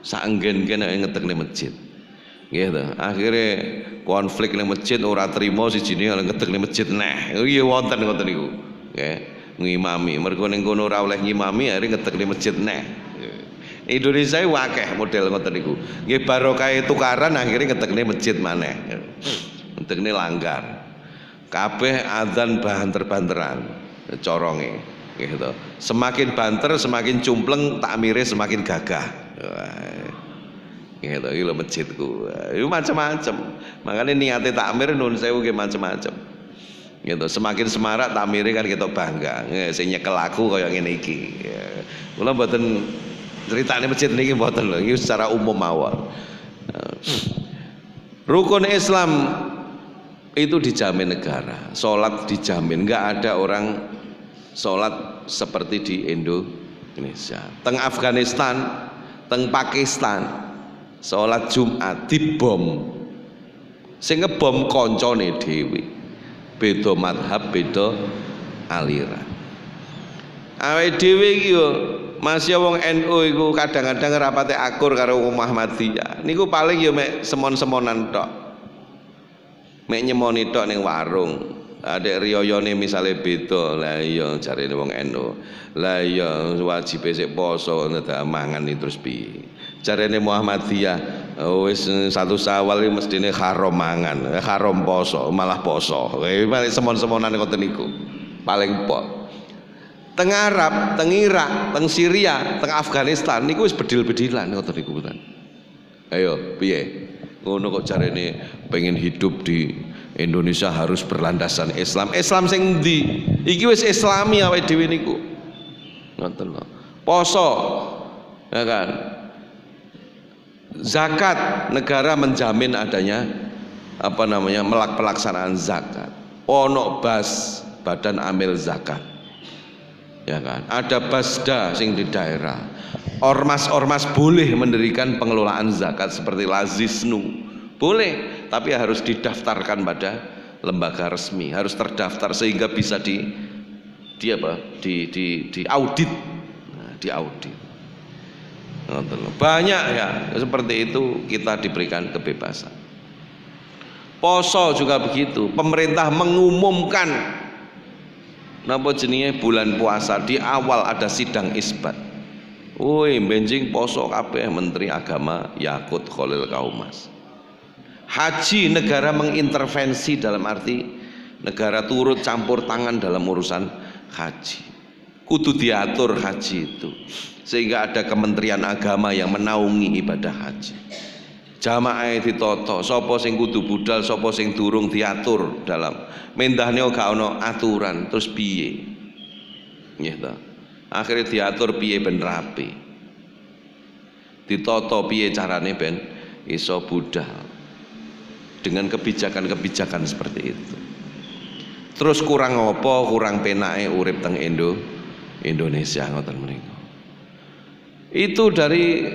Sak nggen-nggen ngedekne masjid. Nggih to. Akhire konflik ning masjid ora trima sijine ngedekne masjid neh. Iki wonten ngoten niku. Nggih, ngimami. Mergo ning kono ora oleh ngimami akhire ngedekne masjid neh. Indonesia wakeh model ngoten niku. Nggih barokah tukaran akhirnya ngetekne masjid maneh. Ngetekne langgar. Kabeh adzan banter-banteran coronge gitu. Semakin banter semakin cumpleng, takmire semakin gagah. Gitu iki lho masjidku. Iku macam-macam. Makanya niate takmir nuwun sewu nggih macam-macam. Gitu. Semakin semarak takmire kan kita bangga. Sing nyekel aku kaya ngene iki. Kula mboten ceritanya masjid ini mboten lho, ini secara umum awal. Rukun Islam itu dijamin negara, sholat dijamin, nggak ada orang sholat seperti di Indonesia. Teng Afghanistan, teng Pakistan, sholat Jumat dibom, sing ngebom koncone dhewe, beda madhab, beda aliran. Awake dhewe iki yo masih wong NU iku kadang-kadang rapate akur karo Muhammadiyah. Niku paling ya mek semon-semonan tok. Mek nyemoni tok ning warung. Adek riyayane misale beda. Lah iya jarene wong NU. Lah iya wajib sik poso ndak mangan terus piye. Jarene Muhammadiyah wis 1 Syawal iki mestine haram mangan, haram poso, malah poso. Paling semon-semonan ngoten niku. Paling pol. Teng Arab, teng Irak, teng Syria, teng Afghanistan niku wis bedil-bedilan ngoten niku mboten. Ayo piye? Ngono kok jarene pengen hidup di Indonesia harus berlandasan Islam. Islam sing endi? Iki wis Islami awake dhewe niku. Ngoten lho. Poso. Ya kan? Zakat, negara menjamin adanya pelaksanaan zakat. Ono badan amil zakat. Ya kan, ada basda sing di daerah, ormas-ormas boleh mendirikan pengelolaan zakat seperti Lazisnu, boleh, tapi harus didaftarkan pada lembaga resmi, harus terdaftar sehingga bisa diaudit, diaudit. Banyak ya seperti itu, kita diberikan kebebasan. Poso juga begitu, pemerintah mengumumkan napa jenenge bulan puasa, di awal ada sidang isbat. Woi, benjing poso kabeh Menteri Agama Yakut Khalil Kaumas. Haji, negara mengintervensi dalam arti negara turut campur tangan dalam urusan haji. Kudu diatur haji itu sehingga ada Kementerian Agama yang menaungi ibadah haji. Jamaah ditoto, sapa sing kudu budal, sapa sing durung diatur dalam mendahne gak ono aturan, terus piye? Nggih ta. Akhire diatur piye ben rapi. Ditoto piye carane ben iso budal. Dengan kebijakan-kebijakan seperti itu. Terus kurang apa, kurang penake urip teng Indonesia ngoten menika. Itu dari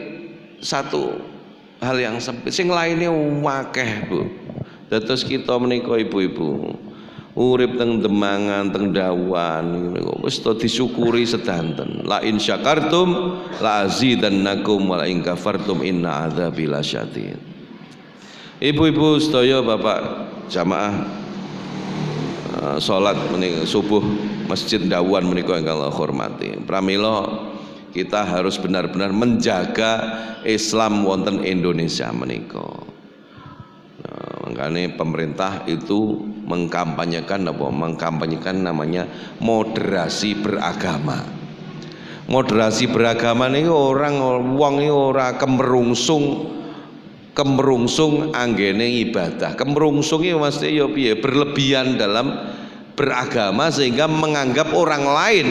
satu hal yang sempit, sing lainnya wakeh Bu. Dados kita menika ibu-ibu urip teng Demangan, teng Dawan wis to disyukuri sedanten. La in syakartum la azidannakum wa la in kafartum inna adzabi lasyadid. Ibu-ibu sedaya Bapak jamaah salat menika subuh Masjid Dawan menika ingkang kula hormati. Pramila kita harus benar-benar menjaga Islam wonten Indonesia menika. Makanya pemerintah itu mengkampanyekan namanya moderasi beragama. Moderasi beragama ini wong iki ora kemerungsung anggene ibadah. Kemerungsung iki mesti ya piye berlebihan dalam beragama sehingga menganggap orang lain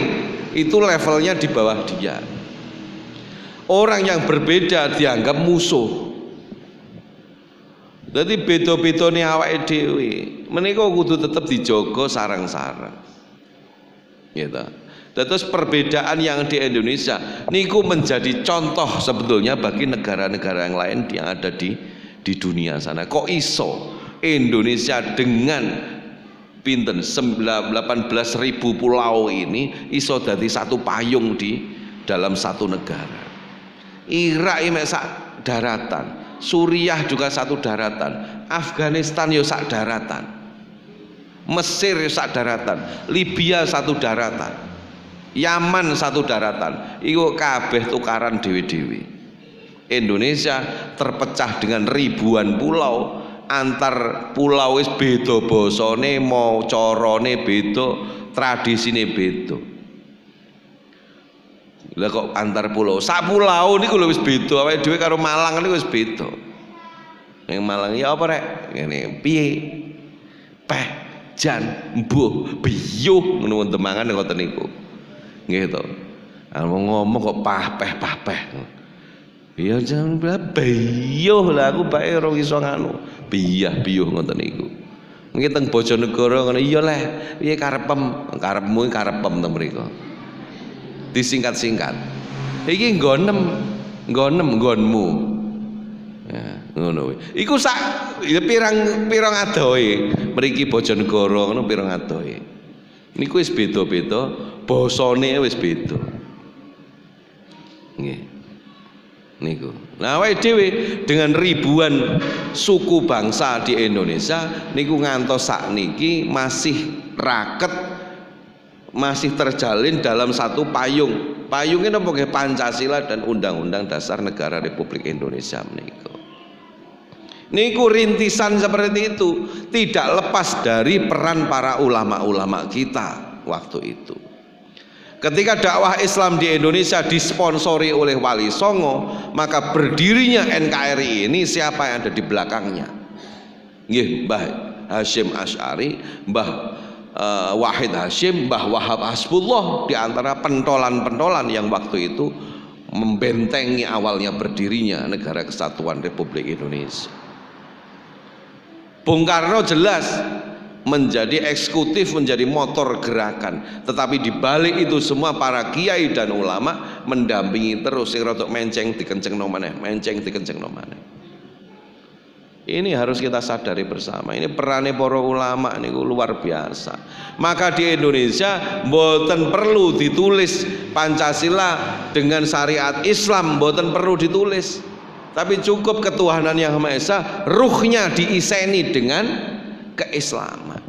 itu levelnya di bawah dia. Orang yang berbeda dianggap musuh. Jadi beda-bedane awake dhewe menika kudu tetep dijaga sareng-sareng. Gitu. Terus perbedaan yang di Indonesia niku menjadi contoh sebetulnya bagi negara-negara yang lain yang ada di dunia sana. Kok iso Indonesia dengan pinten 18.000 pulau ini iso dadi satu payung di dalam satu negara. Irak ini sak daratan, Suriah juga satu daratan, Afghanistan yo sak daratan, Mesir yo sak daratan, Libya satu daratan, Yaman satu daratan. Iku kabeh tukaran dewe-dewe. Indonesia terpecah dengan ribuan pulau, antar pulau wis beda basane, mau carane beda, tradisine beda. Lah kok antar pulau, sak pulau niku lho wis beda, awake dhewe karo Malang niku wis beda. Ning Malang ya apa rek? Ngene, piye? Peh, jan, mbuh, biyuh ngono Demangan ngoten niku. Nggih to. Ngomong kok pah-peh. Ya jan biyuh lah aku bae ora iso nganu. Biyuh ngoten niku. Nggih teng Bojonegoro ngono iya leh, piye karepem? Karepmu karepem to mriko. Disingkat-singkat iki nggonmu ya ngono iku sak pirang adohe mriki Bojonegoro ngono pirang adohe niku wis beda-beda basane wis beda nggih niku nah awake dhewe dengan ribuan suku bangsa di Indonesia niku ngantos sakniki masih raket, masih terjalin dalam satu payung. Payungnya apa nggih? Pancasila dan Undang-Undang Dasar Negara Republik Indonesia menika. Niku rintisan seperti itu tidak lepas dari peran para ulama-ulama kita waktu itu. Ketika dakwah Islam di Indonesia disponsori oleh Wali Songo, maka berdirinya NKRI ini siapa yang ada di belakangnya? Nggih, Mbah Hasyim Asy'ari, Mbah Wahid Hasyim, Mbah Wahab Hasbullah, di antara pentolan-pentolan yang waktu itu membentengi awalnya berdirinya Negara Kesatuan Republik Indonesia. Bung Karno jelas menjadi eksekutif, menjadi motor gerakan, tetapi di balik itu semua para kiai dan ulama mendampingi terus, sing rodok menceng dikencengno maneh, menceng dikencengno maneh. Ini harus kita sadari bersama. Ini perannya para ulama ini luar biasa. Maka di Indonesia mboten perlu ditulis Pancasila dengan syariat Islam, mboten perlu ditulis. Tapi cukup ketuhanan yang Maha Esa, ruhnya diiseni dengan keislaman.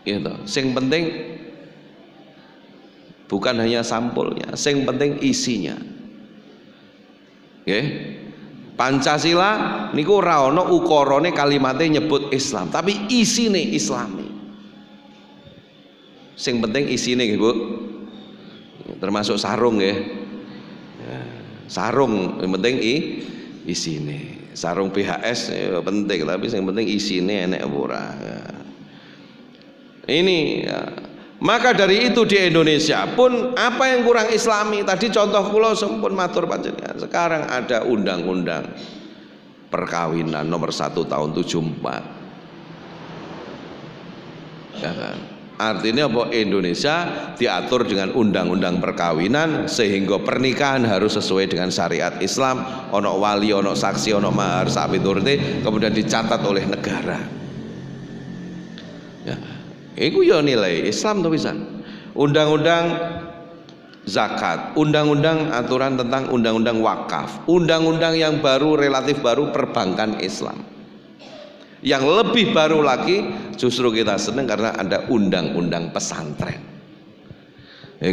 Gitu. Sing penting bukan hanya sampulnya, sing penting isinya. Nggih. Pancasila niku ora ana ukarane kalimate nyebut Islam, tapi isine Islami. Sing penting isine nggih, Bu. Termasuk sarung nggih. Ya, sarung yang penting isine. Sarung PHS ya penting, tapi sing penting isine enek ora. Ya. Ini ya. Maka dari itu di Indonesia pun apa yang kurang Islami tadi contoh kula sampun matur panjenengan. Sekarang ada undang-undang perkawinan nomor 1 tahun 74. Ya kan? Artinya apa? Indonesia diatur dengan undang-undang perkawinan sehingga pernikahan harus sesuai dengan syariat Islam, ono wali, ono saksi, ono mahar, sak piturute, kemudian dicatat oleh negara. Ya, itu ya nilai Islam tuh bisa. Undang-undang zakat, undang-undang aturan tentang undang-undang wakaf, undang-undang yang baru relatif baru perbankan Islam. Yang lebih baru lagi justru kita seneng karena ada undang-undang pesantren.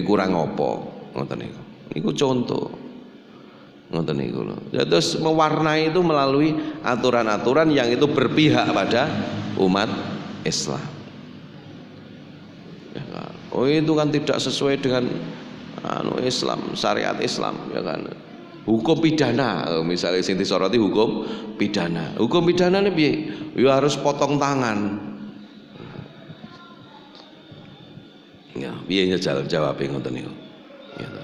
Kurang opo ngoten niku. Niku contoh. Ngoten niku lho. Ya, terus mewarnai itu melalui aturan-aturan yang itu berpihak pada umat Islam. Ya kan? Oh itu kan tidak sesuai dengan Islam, syariat Islam, ya kan. Hukum pidana, misalnya sing disoroti hukum pidana. Hukum pidana ini piye? Ya harus potong tangan. Ya, piye jawab ngoten niku. Gitu.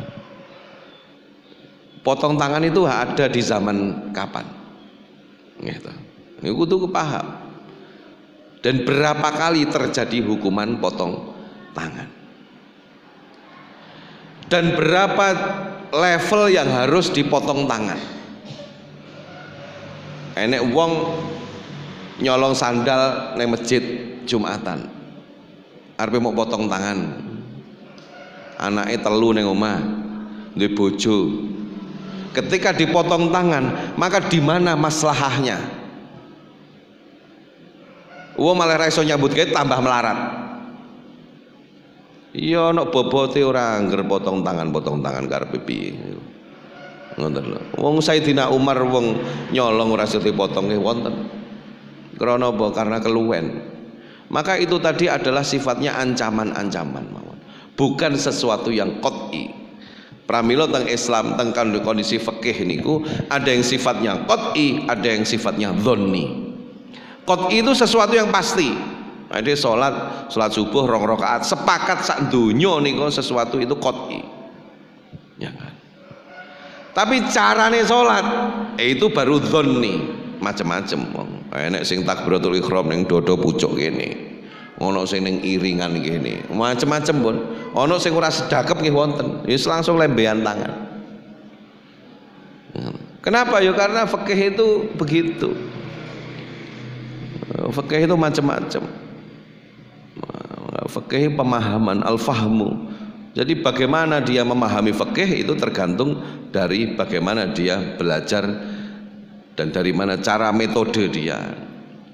Potong tangan itu ada di zaman kapan? Gitu. Niku tuh paham. Dan berapa kali terjadi hukuman potong tangan? Dan berapa level yang harus dipotong tangan? Enek wong nyolong sandal nang masjid Jumatan, arepe mau potong tangan. Anake telu nang omah, duwe bojo. Ketika dipotong tangan, maka di mana maslahahnya? Wong malah ra iso nyambut gawe tambah melarat. Iya ana bobote ora angger potong tangan karepe piye. Ngoten lho. Wong Sayyidina Umar wong nyolong ora iso dipotong nggih wonten. Karena apa? Karena keluwen. Maka itu tadi adalah sifatnya ancaman-ancaman mawon. Bukan sesuatu yang qot'i. Pramila teng Islam teng kondisi fikih niku ada yang sifatnya qot'i, ada yang sifatnya dzonni. Qot'i itu sesuatu yang pasti. Ada sholat subuh 2 rakaat sepakat sak donya niku sesuatu itu qot'i. Ya kan? Tapi carane sholat itu baru dzonni, macam-macam wong. Enek sing takbiratul ihram ning dodo pucuk kene. Ono sing ning iringan kene. Macam-macam pun. Ono sing ora sedakep nggih wonten. Wis langsung lembean tangan. Kenapa? Ya karena fikih itu begitu. Fikih itu macam-macam. Fikih pemahaman, al-fahmu. Jadi bagaimana dia memahami fikih itu tergantung dari bagaimana dia belajar dan dari mana cara metode dia.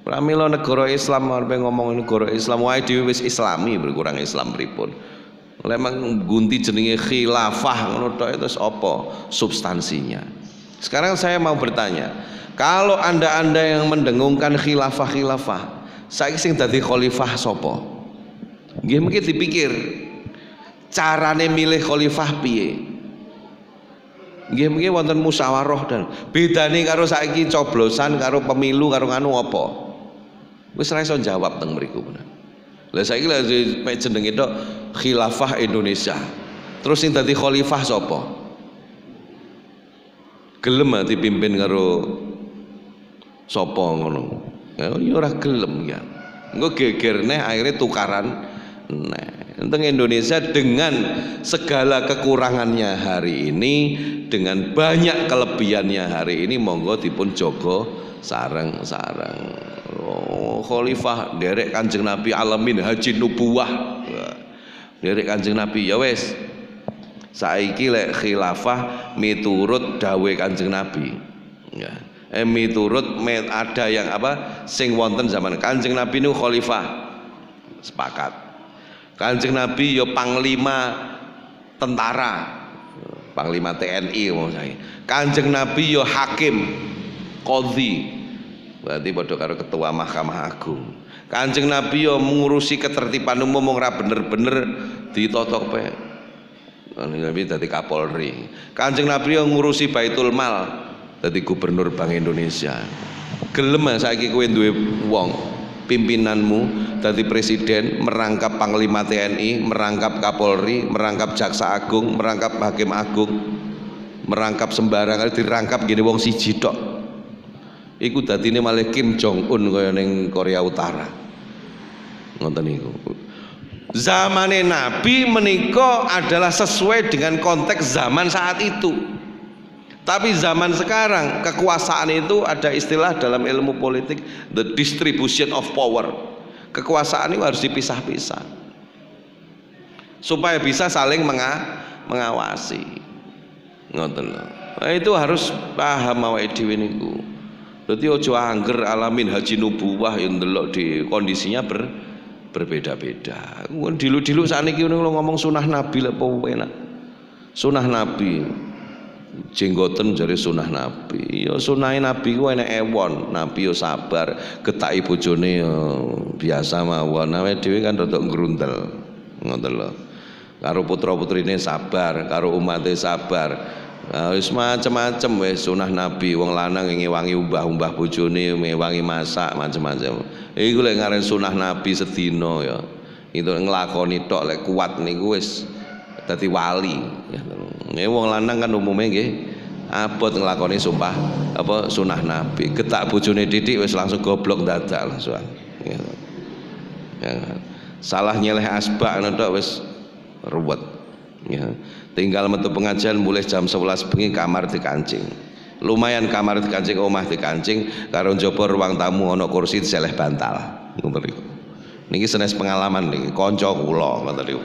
Pramila negara Islam arep ngomong negara Islam wae dhewe wis islami berkurang Islam pripun. Lemang gunti jenenge khilafah ngono tok itu apa substansinya. Sekarang saya mau bertanya, kalau anda yang mendengungkan khilafah, saiki sing dadi khalifah sapa? Nggih mungkin dipikir carane milih khalifah piye? Nggih mungkin wonten musyawarah dan bedane karo saiki coblosan karo pemilu karo nganu apa? Wis ora iso jawab teng mriku bener. Lah saiki lha jenenge tok khilafah Indonesia. Terus sing dadi khalifah sapa? Gelem dipimpin karo sapa ngono. Ya ora gelem ya. Engko geger neh akhirnya tukaran. Nah, tentang Indonesia dengan segala kekurangannya hari ini, dengan banyak kelebihannya hari ini, monggo dipun jogo sareng-sareng. Oh, khalifah derek Kanjeng Nabi alamin haji nubuwah. Derek Kanjeng Nabi ya wes. Saiki lek khilafah miturut dawe Kanjeng Nabi. Ya. Miturut ada yang apa sing wonten zaman Kanjeng Nabi nu khalifah. Sepakat. Kanjeng Nabi yo panglima tentara, panglima TNI mau saya. Kanjeng Nabi yo hakim, qadhi, berarti padha karo ketua Mahkamah Agung. Kanjeng Nabi yo mengurusi ketertiban umum ora bener-bener ditotok pe. Nabi dadi Kapolri. Kanjeng Nabi yo ngurusi Baitul Mal, dadi Gubernur Bank Indonesia. Gelem saiki kowe duwe wong pimpinanmu dari presiden merangkap panglima TNI, merangkap Kapolri, merangkap Jaksa Agung, merangkap Hakim Agung, merangkap sembarangan dirangkap gini wong siji tok. Iku dadine malah Kim Jong Un kaya ning Korea Utara. Ngoten niku. Zamane Nabi menika adalah sesuai dengan konteks zaman saat itu. Tapi zaman sekarang kekuasaan itu ada istilah dalam ilmu politik, the distribution of power. Kekuasaan itu harus dipisah-pisah supaya bisa saling mengawasi. Ngoten lho. Nah, itu harus paham awake dhewe niku. Dadi aja angger alamin haji nubuwah yang ndelok di kondisinya berbeda-beda. Dilu-dilu sakniki ngomong sunah Nabi lek apa enak. Sunah Nabi. Jenggoten jare sunah Nabi. Ya sunahe Nabi ku enek ewon. Nabi yo sabar, getaki bojone biasa mawon. Awake dhewe kan rada ngrundel. Ngoten lho. Karo putra-putrine sabar, karo umate sabar. Wis macem-macem wis sunah Nabi. Wong lanang ngewangi umbah-umbah bojone, ngewangi masak macem-macem. Iku lek ngaran sunah Nabi sedina ya. Itu nglakoni tok lek kuat niku wis dadi wali. Wong lanang kan umumnya nggih abot nglakoni sumpah apa sunah Nabi. Getak bojone didik wis langsung goblok dadak langsung. Ya. Salah nyeleh asbak tok wis ruwet. Ya. Tinggal metu pengajian mulai jam 11 bengi kamar dikancing. Lumayan kamar dikancing, omah dikancing, karo njaba ruang tamu ana kursi diseleh bantal. Ngoten niku. Niki senes pengalaman niki, kanca kula ngoten niku.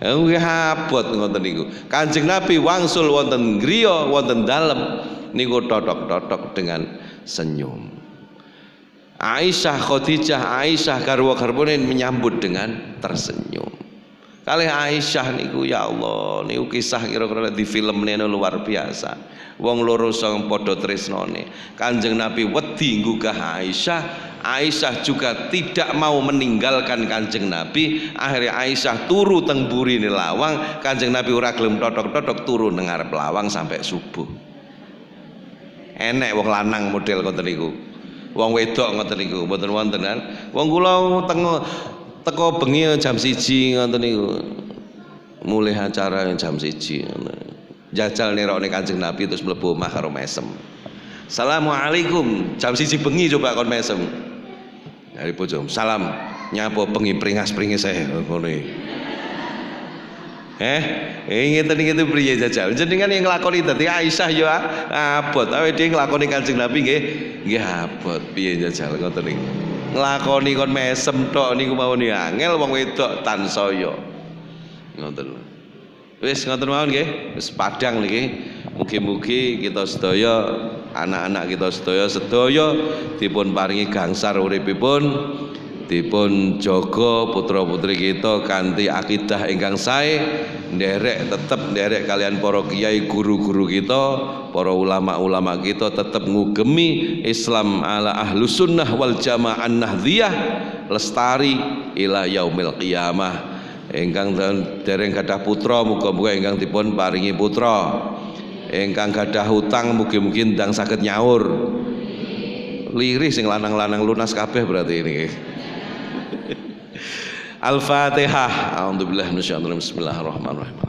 Nggih abot ngoten niku. Kanjeng Nabi wangsul wonten griya, wonten dalem niku totok-totok dengan senyum. Aisyah, Khadijah, Aisyah garwa-garwane menyambut dengan tersenyum. Kalih Aisyah niku ya Allah niku kisah kira-kira di film ini luar biasa. Wong loro sing padha tresnane. Kanjeng Nabi wedi nggugah Aisyah. Aisyah juga tidak mau meninggalkan Kanjeng Nabi. Akhirnya Aisyah turu teng burine lawang. Kanjeng Nabi ora gelem totok-totok turu nang ngarep lawang sampai subuh. Enek wong lanang model ngoten niku. Wong wedok ngoten niku mboten wonten kan. Wong kula teko bengi jam 1 ngoten niku. Mulai acara jam 1. Jajal nerokne Kanjeng Nabi terus mlebu omah karo mesem. Assalamualaikum. Jam 1 bengi coba kon mesem. Dari bojo. Salam. Nyapa bengi pringas-pringis saya ngono iki. Ngeten iki priye jajal. Jenengan yang nglakoni dadi Aisyah ya abot. Awake dhewe nglakoni Kanjeng Nabi nggih abot. Piye jajal ngoten iki. Nglakoni kon mesem tok niku mawon angel wong wedok tansaya. Ngoten lho. Wis ngoten mawon nggih, wis padang niki. Mugi-mugi kita sedaya anak-anak kita sedaya dipun paringi gangsar uripipun, dipun jaga putra-putri kita kanthi akidah ingkang sae, tetep nderek kalian para kiai guru-guru kita, para ulama-ulama kita tetap ngugemi Islam ala ahlus sunnah wal jamaah nahdhiyah lestari ila yaumil qiyamah. Ingkang dereng gadah putra muga-muga ingkang dipun paringi putra. Ingkang gadah hutang mugi-mugi ndang saged nyaur. Lirih sing lanang-lanang lunas kabeh berarti ini. Al-Fatihah. A'udzubillahi minasyaitonir rajim. Bismillahirrahmanirrahim.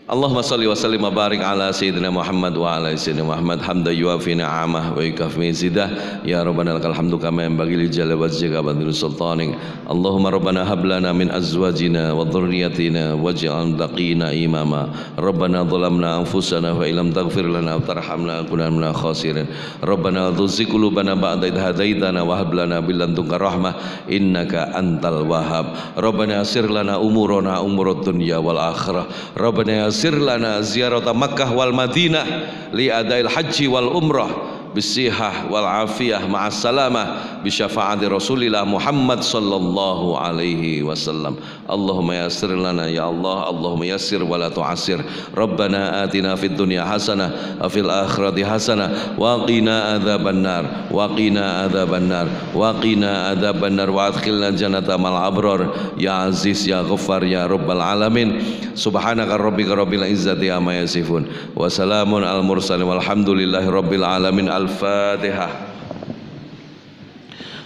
Allahumma salli wa sallim wa barik ala sayyidina Muhammad wa ala sayyidina Muhammad hamdan yuafi ni'amah wa yukafi mazidah ya rabbana lakal hamdu kama yanbaghi li jalali wajhika wa dhil sultanik. Allahumma rabbana hab lana min azwajina wa dhurriyyatina waj'al taqina imama. Rabbana dhalamna anfusana wa illam taghfir lana wa tarhamna kunna minal khasirin. Rabbana la tuzigh qulubana ba'da idh hadaitana wa hab lana min ladunka rahmah innaka antal wahhab. Rabbana yassir lana umurana umurad dunya wal akhirah. Rabbana yassir lana ziyarata Makkah wal Madinah li adail haji wal umrah bisihah wal afiyah ma'as salamah bi syafaati Rasulillah Muhammad sallallahu alaihi wasallam. Allahumma yassir lana ya Allah, Allahumma yassir wa la tu'assir. Rabbana atina fid dunya hasanah wa fil akhirati hasanah wa qina adzabannar wa qina adzabannar wa qina adzabannar wa adkhilna jannata mal abrar ya aziz ya ghaffar ya rabbal alamin. Subhanaka rabbika rabbil izzati amma yasifun wa salamun al mursalin walhamdulillahi rabbil alamin. Al-Fatihah.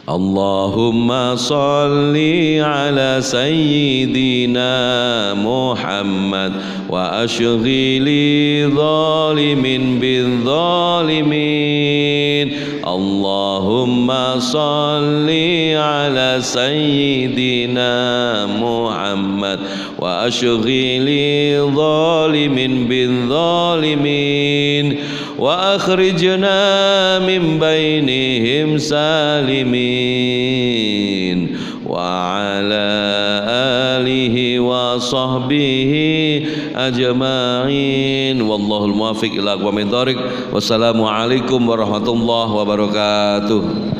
Allahumma salli ala sayyidina Muhammad wa ashghili zalimin bil zalimin. Allahumma salli ala sayyidina Muhammad wa ashghili zalimin bin zalimin wa akhrijna min bainihim salimin wa ala alihi wa sahbihi ajma'in wallahul muwaffiq ila aqwamit thoriq. Wassalamu alaikum warahmatullahi wabarakatuh.